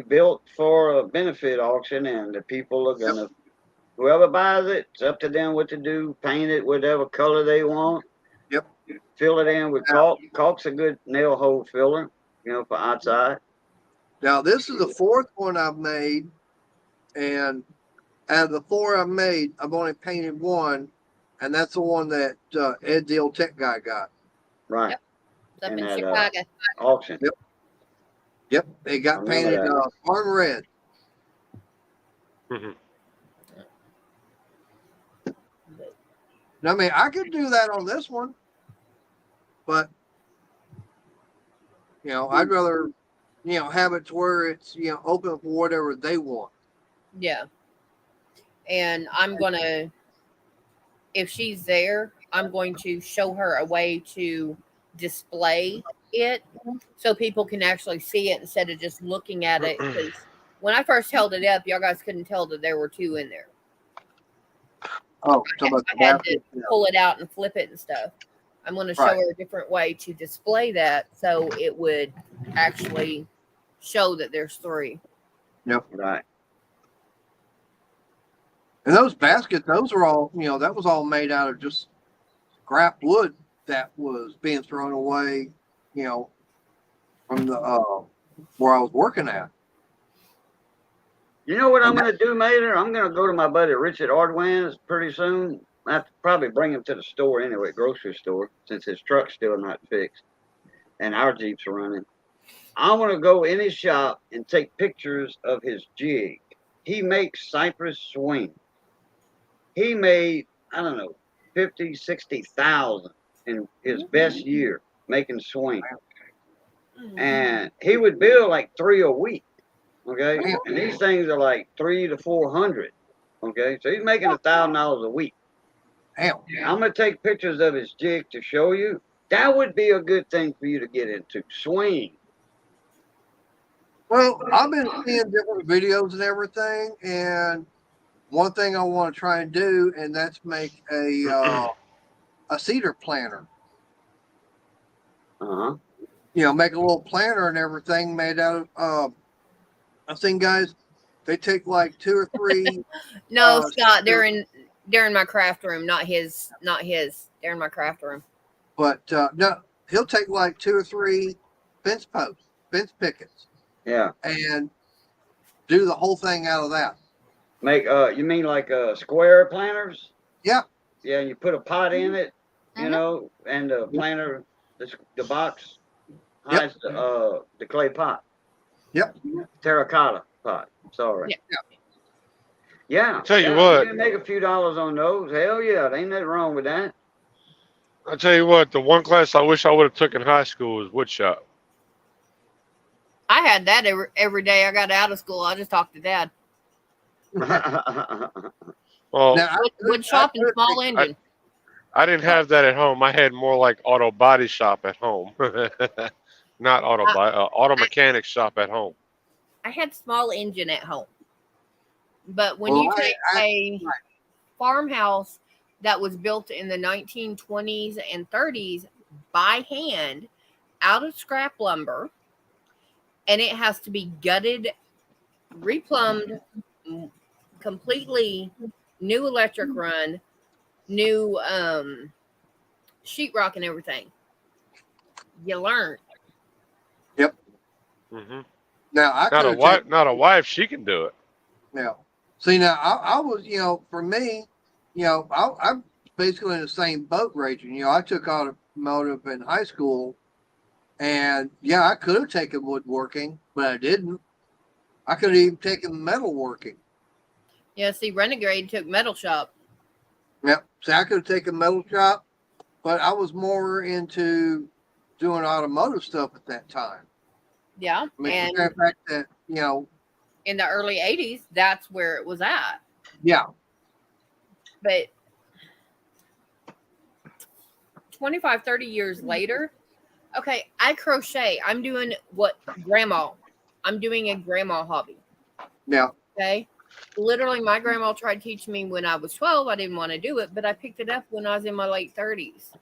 built for a benefit auction, and the people are yep, gonna, whoever buys it, it's up to them what to do. Paint it whatever color they want. yep. Fill it in with caulk. Caulk's a good nail hole filler, for outside. Now this is the 4th one I've made, and out of the 4 I've made, I've only painted one, and that's the one that Ed, the old tech guy, got. Right. Yep. It's up In in that Chicago. auction. Yep. Yep, it I got remember painted that. barn red. Hmm. Now, I mean, I could do that on this one, but I'd rather have it to where it's open for whatever they want. Yeah. And I'm gonna, if she's there, I'm going to show her a way to display it so people can actually see it instead of just looking at it. Because when I first held it up, y'all guys couldn't tell that there were 2 in there. Oh, talking about the I had to basket. Yeah. pull it out and flip it and stuff. I'm going to show Right. her a different way to display that so it would actually show that there's 3. Right. And those baskets, those are all, that was all made out of just scrap wood that was being thrown away, from the where I was working at. You know what I'm gonna do, Mater? I'm gonna go to my buddy Richard Ardwin's pretty soon. I have to probably bring him to the store anyway, grocery store, since his truck's still not fixed and our Jeep's running. I want to go in his shop and take pictures of his jig. He makes cypress swing. He made, I don't know, 50, 60,000 in his best year making swing. And he would bill like 3 a week. Okay. And these things are like 300 to 400. Okay. So he's making $1,000 a week. Damn. I'm going to take pictures of his jig to show you. That would be a good thing for you to get into. Swing. Well, I've been seeing different videos and everything, and one thing I want to try and do, and that's make a cedar planter. Uh-huh. Make a little planter and everything made out of. I've seen guys, they take like 2 or 3. No, Scott, they're in my craft room, not his. They're in my craft room. But no, he'll take like 2 or 3 fence posts, fence pickets, Yeah. and do the whole thing out of that. Make you mean like square planters? Yeah. Yeah, you put a pot in it, you Mhm. know, and the planter, the box Yep. hides the clay pot. Yep. Terracotta pot. Sorry. Yeah. Yeah. I tell you Yeah. what, You can make a few dollars on those. Hell yeah, there ain't nothing wrong with that. the one class I wish I would have took in high school was wood shop. I had that every day I got out of school. I just talked to Dad. Well, Now, Wood shop and small I, engine. I didn't have that at home. I had more like auto body shop at home, not auto mechanic shop at home. I had small engine at home. But when well, you take a right. farmhouse that was built in the 1920s and 30s by hand out of scrap lumber, and it has to be gutted, replumbed, completely new electric run, new sheetrock and everything. You learn. Hmm Now I Not could a have wife. taken. Not a wife. She can do it. Yeah. See, now I was, for me, I'm basically in the same boat, Rachel. I took automotive in high school, and yeah, I could have taken woodworking, but I didn't. I could have even taken metalworking. Yeah, see, Renegade took metal shop. Yep. See, I could have taken metal shop, but I was more into doing automotive stuff at that time. Yeah. I mean, And for the fact that, in the early 80s, that's where it was at. yeah, But 25, 30 years later, okay, I crochet. I'm doing I'm doing a grandma hobby. yeah, Okay. Literally, my grandma tried to teach me when I was 12. I didn't want to do it, but I picked it up when I was in my late 30s.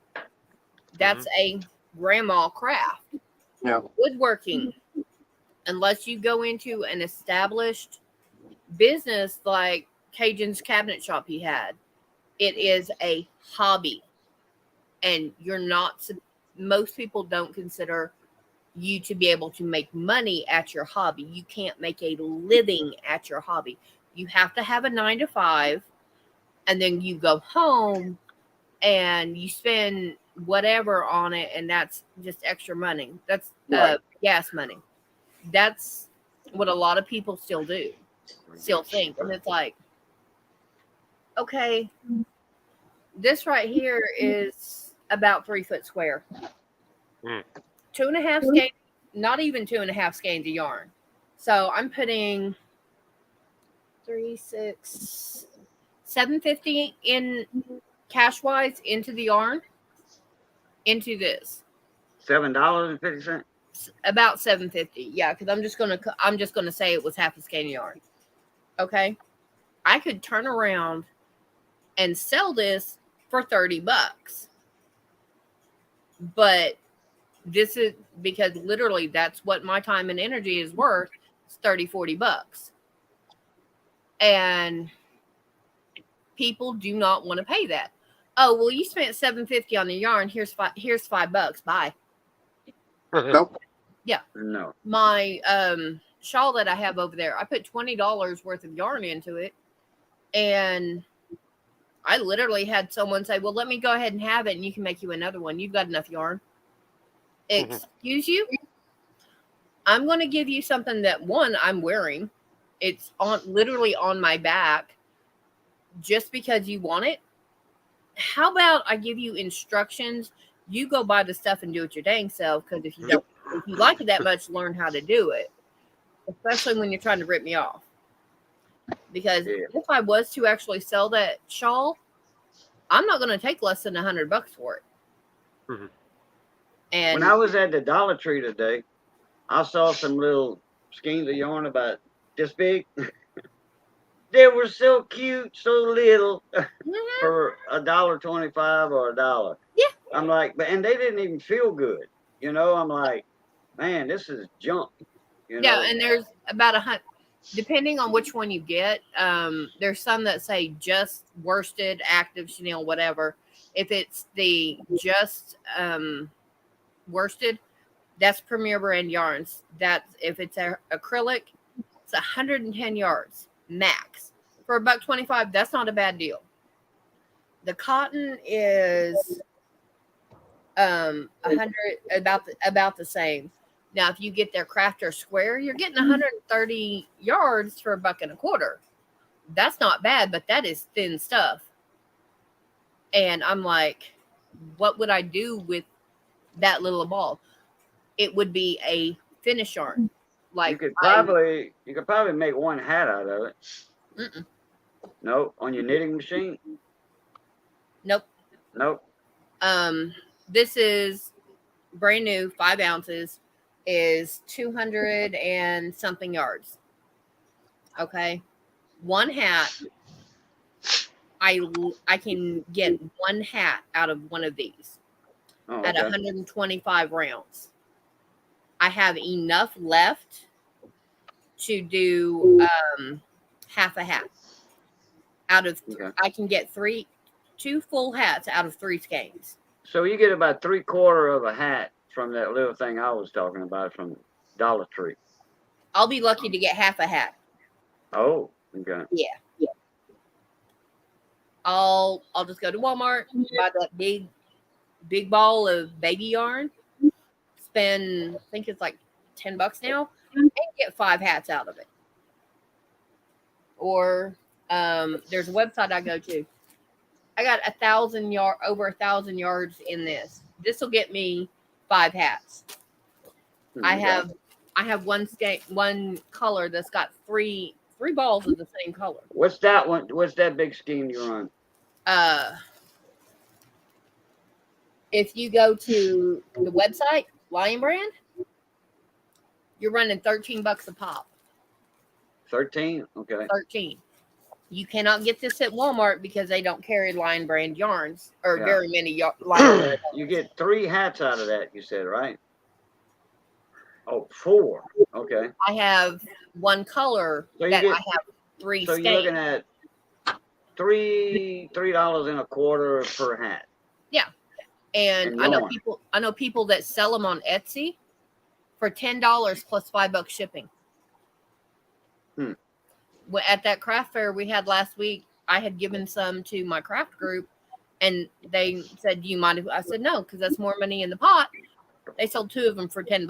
That's a grandma craft. yeah. Woodworking, unless you go into an established business like Cajun's cabinet shop he had, it is a hobby. And most people don't consider you to be able to make money at your hobby. You can't make a living at your hobby. You have to have a 9 to 5, and then you go home and you spend whatever on it, and that's just extra money. That's Right. gas money. That's what a lot of people still do, still think. And it's like, okay, this right here is about 3 foot square. Mm. 2.5 skeins, not even 2.5 skeins of yarn. So I'm putting 3, 6, 750 in cash wise into the yarn, into this. $7.50. About 750. Yeah, because I'm just gonna say it was half a skein of yarn. Okay. I could turn around and sell this for $30. But this is because literally that's what my time and energy is worth. It's 30, $40. And people do not want to pay that. Oh, well, you spent $750 on the yarn. Here's $5. Bye. Nope. Yeah. No. My shawl that I have over there, I put $20 worth of yarn into it. And I literally had someone say, well, let me go ahead and have it, and you can make you another one. You've got enough yarn. Excuse you? I'm going to give you something that, one, I'm wearing. It's literally on my back just because you want it. How about I give you instructions? You go buy the stuff and do it your dang self, because if you like it that much, learn how to do it. Especially when you're trying to rip me off. Because if I was to actually sell that shawl, I'm not going to take less than $100 for it. Mm-hmm. And when I was at the Dollar Tree today, I saw some little skeins of yarn about this big. They were so cute, so little, for $1.25 or $1. Yeah. I'm like, and they didn't even feel good. I'm like, man, this is junk. Yeah, and there's about 100, depending on which one you get. There's some that say just worsted, active, chenille, whatever. If it's the just worsted, that's Premier Brand yarns. That's if it's acrylic, it's 110 yards max for $1.25, that's not a bad deal. The cotton is 100, about the same. Now, if you get their crafter square, you're getting 130 yards for $1.25. That's not bad, but that is thin stuff. And I'm like, what would I do with that little ball? It would be a finish yarn. Like you could probably make one hat out of it. Mm-mm. No, on your knitting machine. Nope. Nope. This is brand new, 5 ounces, is 200 and something yards. Okay, one hat. I can get one hat out of one of these at 125 rounds. I have enough left to do half a hat out of. I can get 2 full hats out of 3 skeins. So you get about 3/4 of a hat from that little thing I was talking about from Dollar Tree. I'll be lucky to get half a hat. Oh, okay. Yeah. I'll just go to Walmart, buy that big ball of baby yarn, spend, I think it's like $10 now, and get 5 hats out of it. Or there's a website I go to. I got over 1,000 yards in this. This will get me 5 hats. I have one color that's got three balls of the same color. What's that one? What's that big scheme you're on? If you go to the website, Lion Brand, you're running $13 a pop. 13? Okay. 13. You cannot get this at Walmart because they don't carry Lion Brand yarns or very many Lion Brand. You get 3 hats out of that, you said, right? Oh, 4. Okay. I have one color I have 3 So skeins. you're looking at $3.25 per hat. Yeah. And I know people that sell them on Etsy for $10 plus $5 shipping. At that craft fair we had last week, I had given some to my craft group, and they said, "Do you mind if?" I said, "No, because that's more money in the pot." They sold 2 of them for $10.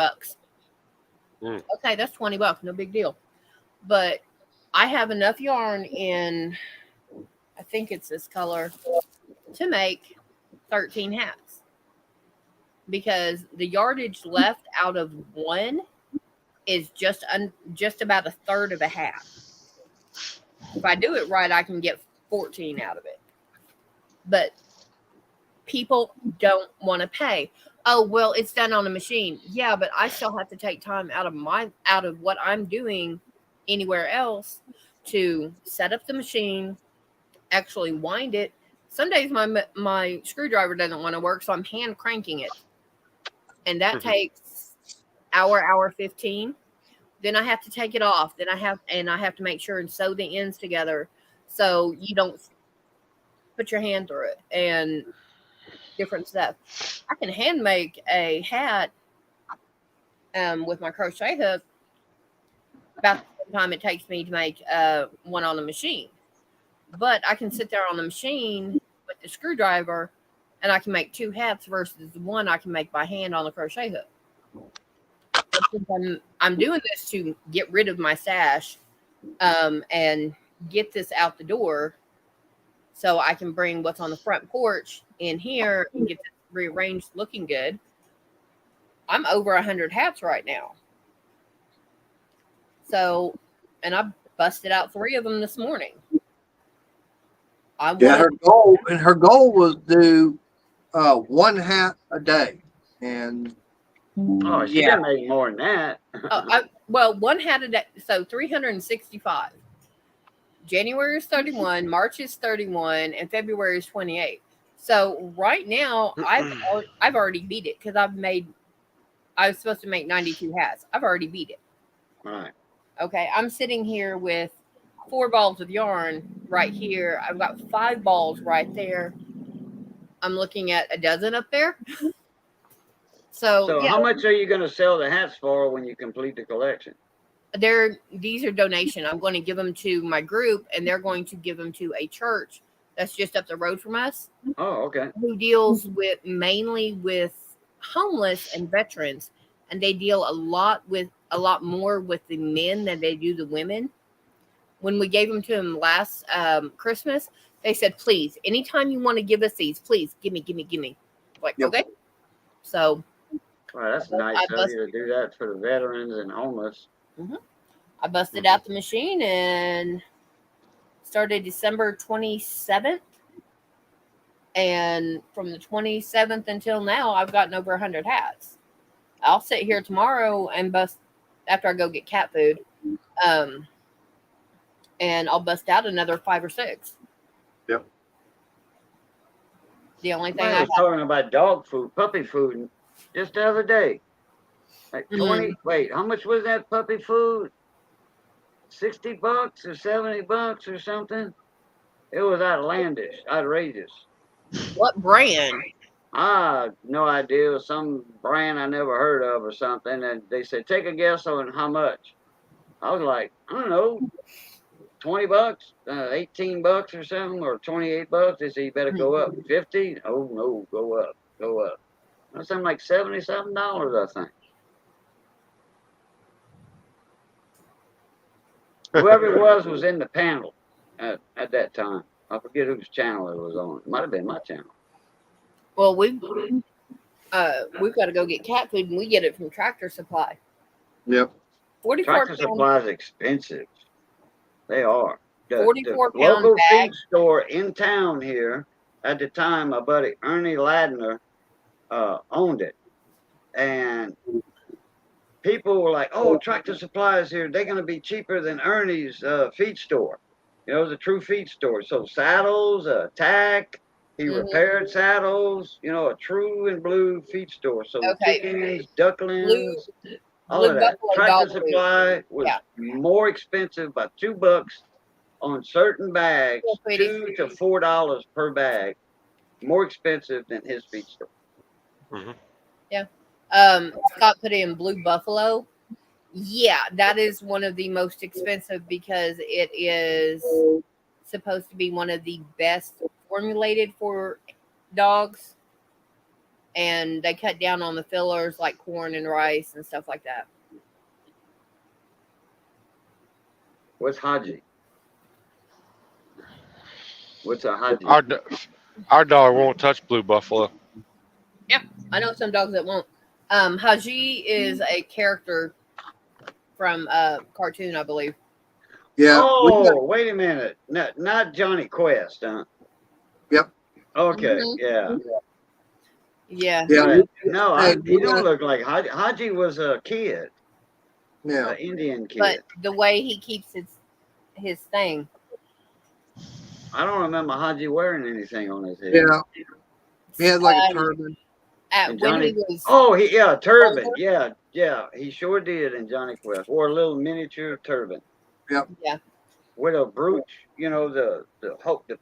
Okay, that's $20, no big deal. But I have enough yarn in, I think it's this color, to make 13 hats, because the yardage left out of one is just about a third of a hat. If I do it right, I can get 14 out of it. But people don't want to pay. Oh, well, it's done on a machine. Yeah, but I still have to take time out of what I'm doing anywhere else to set up the machine, actually wind it. Some days my screwdriver doesn't want to work, so I'm hand cranking it. And that takes hour 15. Then I have to take it off. Then I have to make sure and sew the ends together so you don't put your hand through it and different stuff. I can hand make a hat with my crochet hook about the time it takes me to make one on the machine. But I can sit there on the machine with the screwdriver and I can make 2 hats versus one I can make by hand on the crochet hook. But since I'm doing this to get rid of my stash and get this out the door so I can bring what's on the front porch in here and get this rearranged looking good, I'm over 100 hats right now. So, and I busted out 3 of them this morning. Her goal was do 1 hat a day, and she can make more than that. Well, 1 hat a day, so 365. January is 31, March is 31, and February is 28. So right now, I've already beat it because I was supposed to make 92 hats. I've already beat it. All right. Okay, I'm sitting here with 4 balls of yarn right here. I've got 5 balls right there. I'm looking at a dozen up there. So how much are you going to sell the hats for when you complete the collection? these are donation. I'm going to give them to my group, and they're going to give them to a church that's just up the road from us, Oh, okay. who deals mainly with homeless and veterans, and they deal a lot more with the men than they do the women. When we gave them to them last Christmas, they said, "Please, anytime you want to give us these, please give me." Like, Yep. okay, so Well, that's nice of you to do that for the veterans and homeless. I busted out the machine and started December 27th. And from the 27th until now, I've gotten over 100 hats. I'll sit here tomorrow and bust after I go get cat food. And I'll bust out another 5 or 6. Yep. The only thing I was talking about dog food, puppy food, just the other day. Like 20, wait, how much was that puppy food? $60 or $70 or something? It was outlandish, outrageous. What brand? No idea. Some brand I never heard of or something. And they said, take a guess on how much. I was like, I don't know, $20, $18 or something, or $28. They said, you better go up. 50? Oh no, go up. That's something like $70-something, I think. Whoever it was in the panel at that time. I forget whose channel it was on. It might have been my channel. Well, we've got to go get cat food, and we get it from Tractor Supply. Yep. 44 Tractor Supply is expensive. They are. The 44 pound local bag. feed store in town here, at the time, my buddy Ernie Ladner owned it. And people were like, oh, Tractor Supply is here. They're going to be cheaper than Ernie's feed store. You know, it was a true feed store. So saddles, tack, he repaired saddles, you know, a true and blue feed store. So chickens, ducklings, all of that. Tractor Supply was more expensive by $2 on certain bags, $2 to $4 per bag, more expensive than his feed store. Yeah. Scott put in Blue Buffalo. Yeah, that is one of the most expensive because it is supposed to be one of the best formulated for dogs. And they cut down on the fillers like corn and rice and stuff like that. What's Haji? What's a Haji? Our dog won't touch Blue Buffalo. Yeah, I know some dogs that won't. Haji is a character from a cartoon, I believe. Yeah. Oh, wait a minute. Not Johnny Quest, huh? Yep. Okay, yeah. Yeah. No, he don't look like Haji. Haji was a kid. Yeah. An Indian kid. But the way he keeps his thing. I don't remember Haji wearing anything on his head. Yeah. He had like a turban. When he was turban. Older. Yeah, he sure did in Johnny Quest. Wore a little miniature turban. Yep. Yeah. With a brooch, you know, the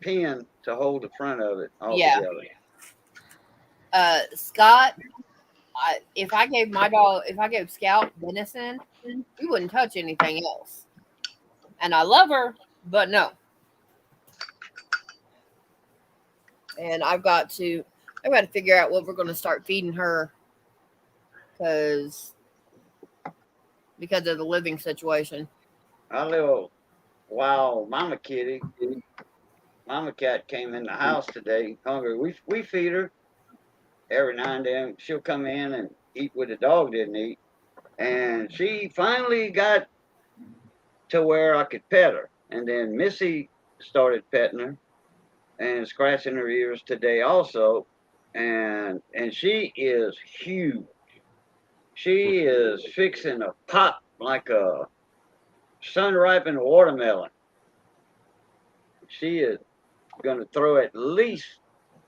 pin to hold the front of it all together. Scott, if I gave Scout venison, he wouldn't touch anything else. And I love her, but no. And I've got to figure out what we're going to start feeding her because of the living situation. Our little wild mama kitty, mama cat came in the house today hungry. We feed her every now and then. She'll come in and eat what the dog didn't eat. And she finally got to where I could pet her. And then Missy started petting her and scratching her ears today also. And she is huge. She is fixing to pop like a sun-ripened watermelon. She is going to throw at least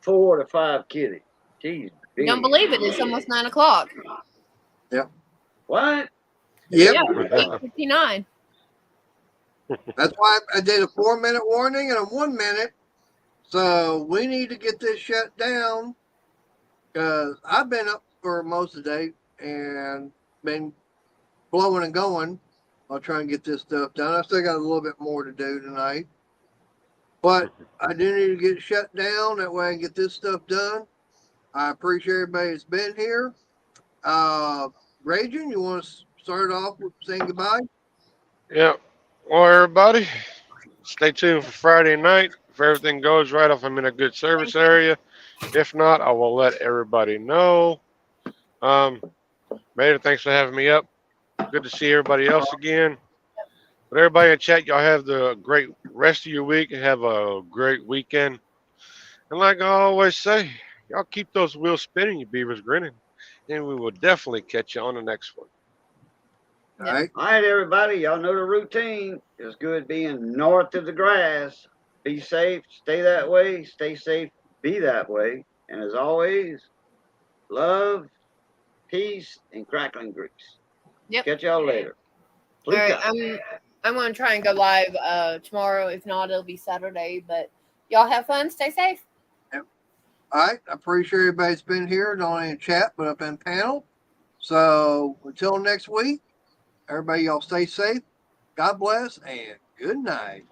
4 to 5 kitties. She's big. Don't believe it. It's almost 9 o'clock. Yep. What? Yep. Yeah, 8:59. That's why I did a 4-minute warning and a 1 minute. So we need to get this shut down because I've been up for most of the day and been blowing and going. I'll try and get this stuff done. I still got a little bit more to do tonight, but I do need to get shut down. That way I can get this stuff done. I appreciate everybody that's been here. Raging, you want to start off with saying goodbye? Yep. Well, everybody, stay tuned for Friday night. If everything goes right, if I'm in a good service area. If not, I will let everybody know. Mater, thanks for having me up. Good to see everybody else again. But everybody in chat, y'all have the great rest of your week and have a great weekend. And like I always say, y'all keep those wheels spinning, you beavers grinning. And we will definitely catch you on the next one. All right. All right, everybody. Y'all know the routine. It's good being north of the grass. Be safe. Stay that way. Stay safe. Be that way. And as always, love, peace, and crackling grease. Yep. Catch y'all later. All right, Fluka. I'm gonna try and go live tomorrow. If not, it'll be Saturday. But y'all have fun. Stay safe. All right. I appreciate everybody's been here, not only in chat, but up in panel. So until next week, everybody, y'all stay safe. God bless and good night.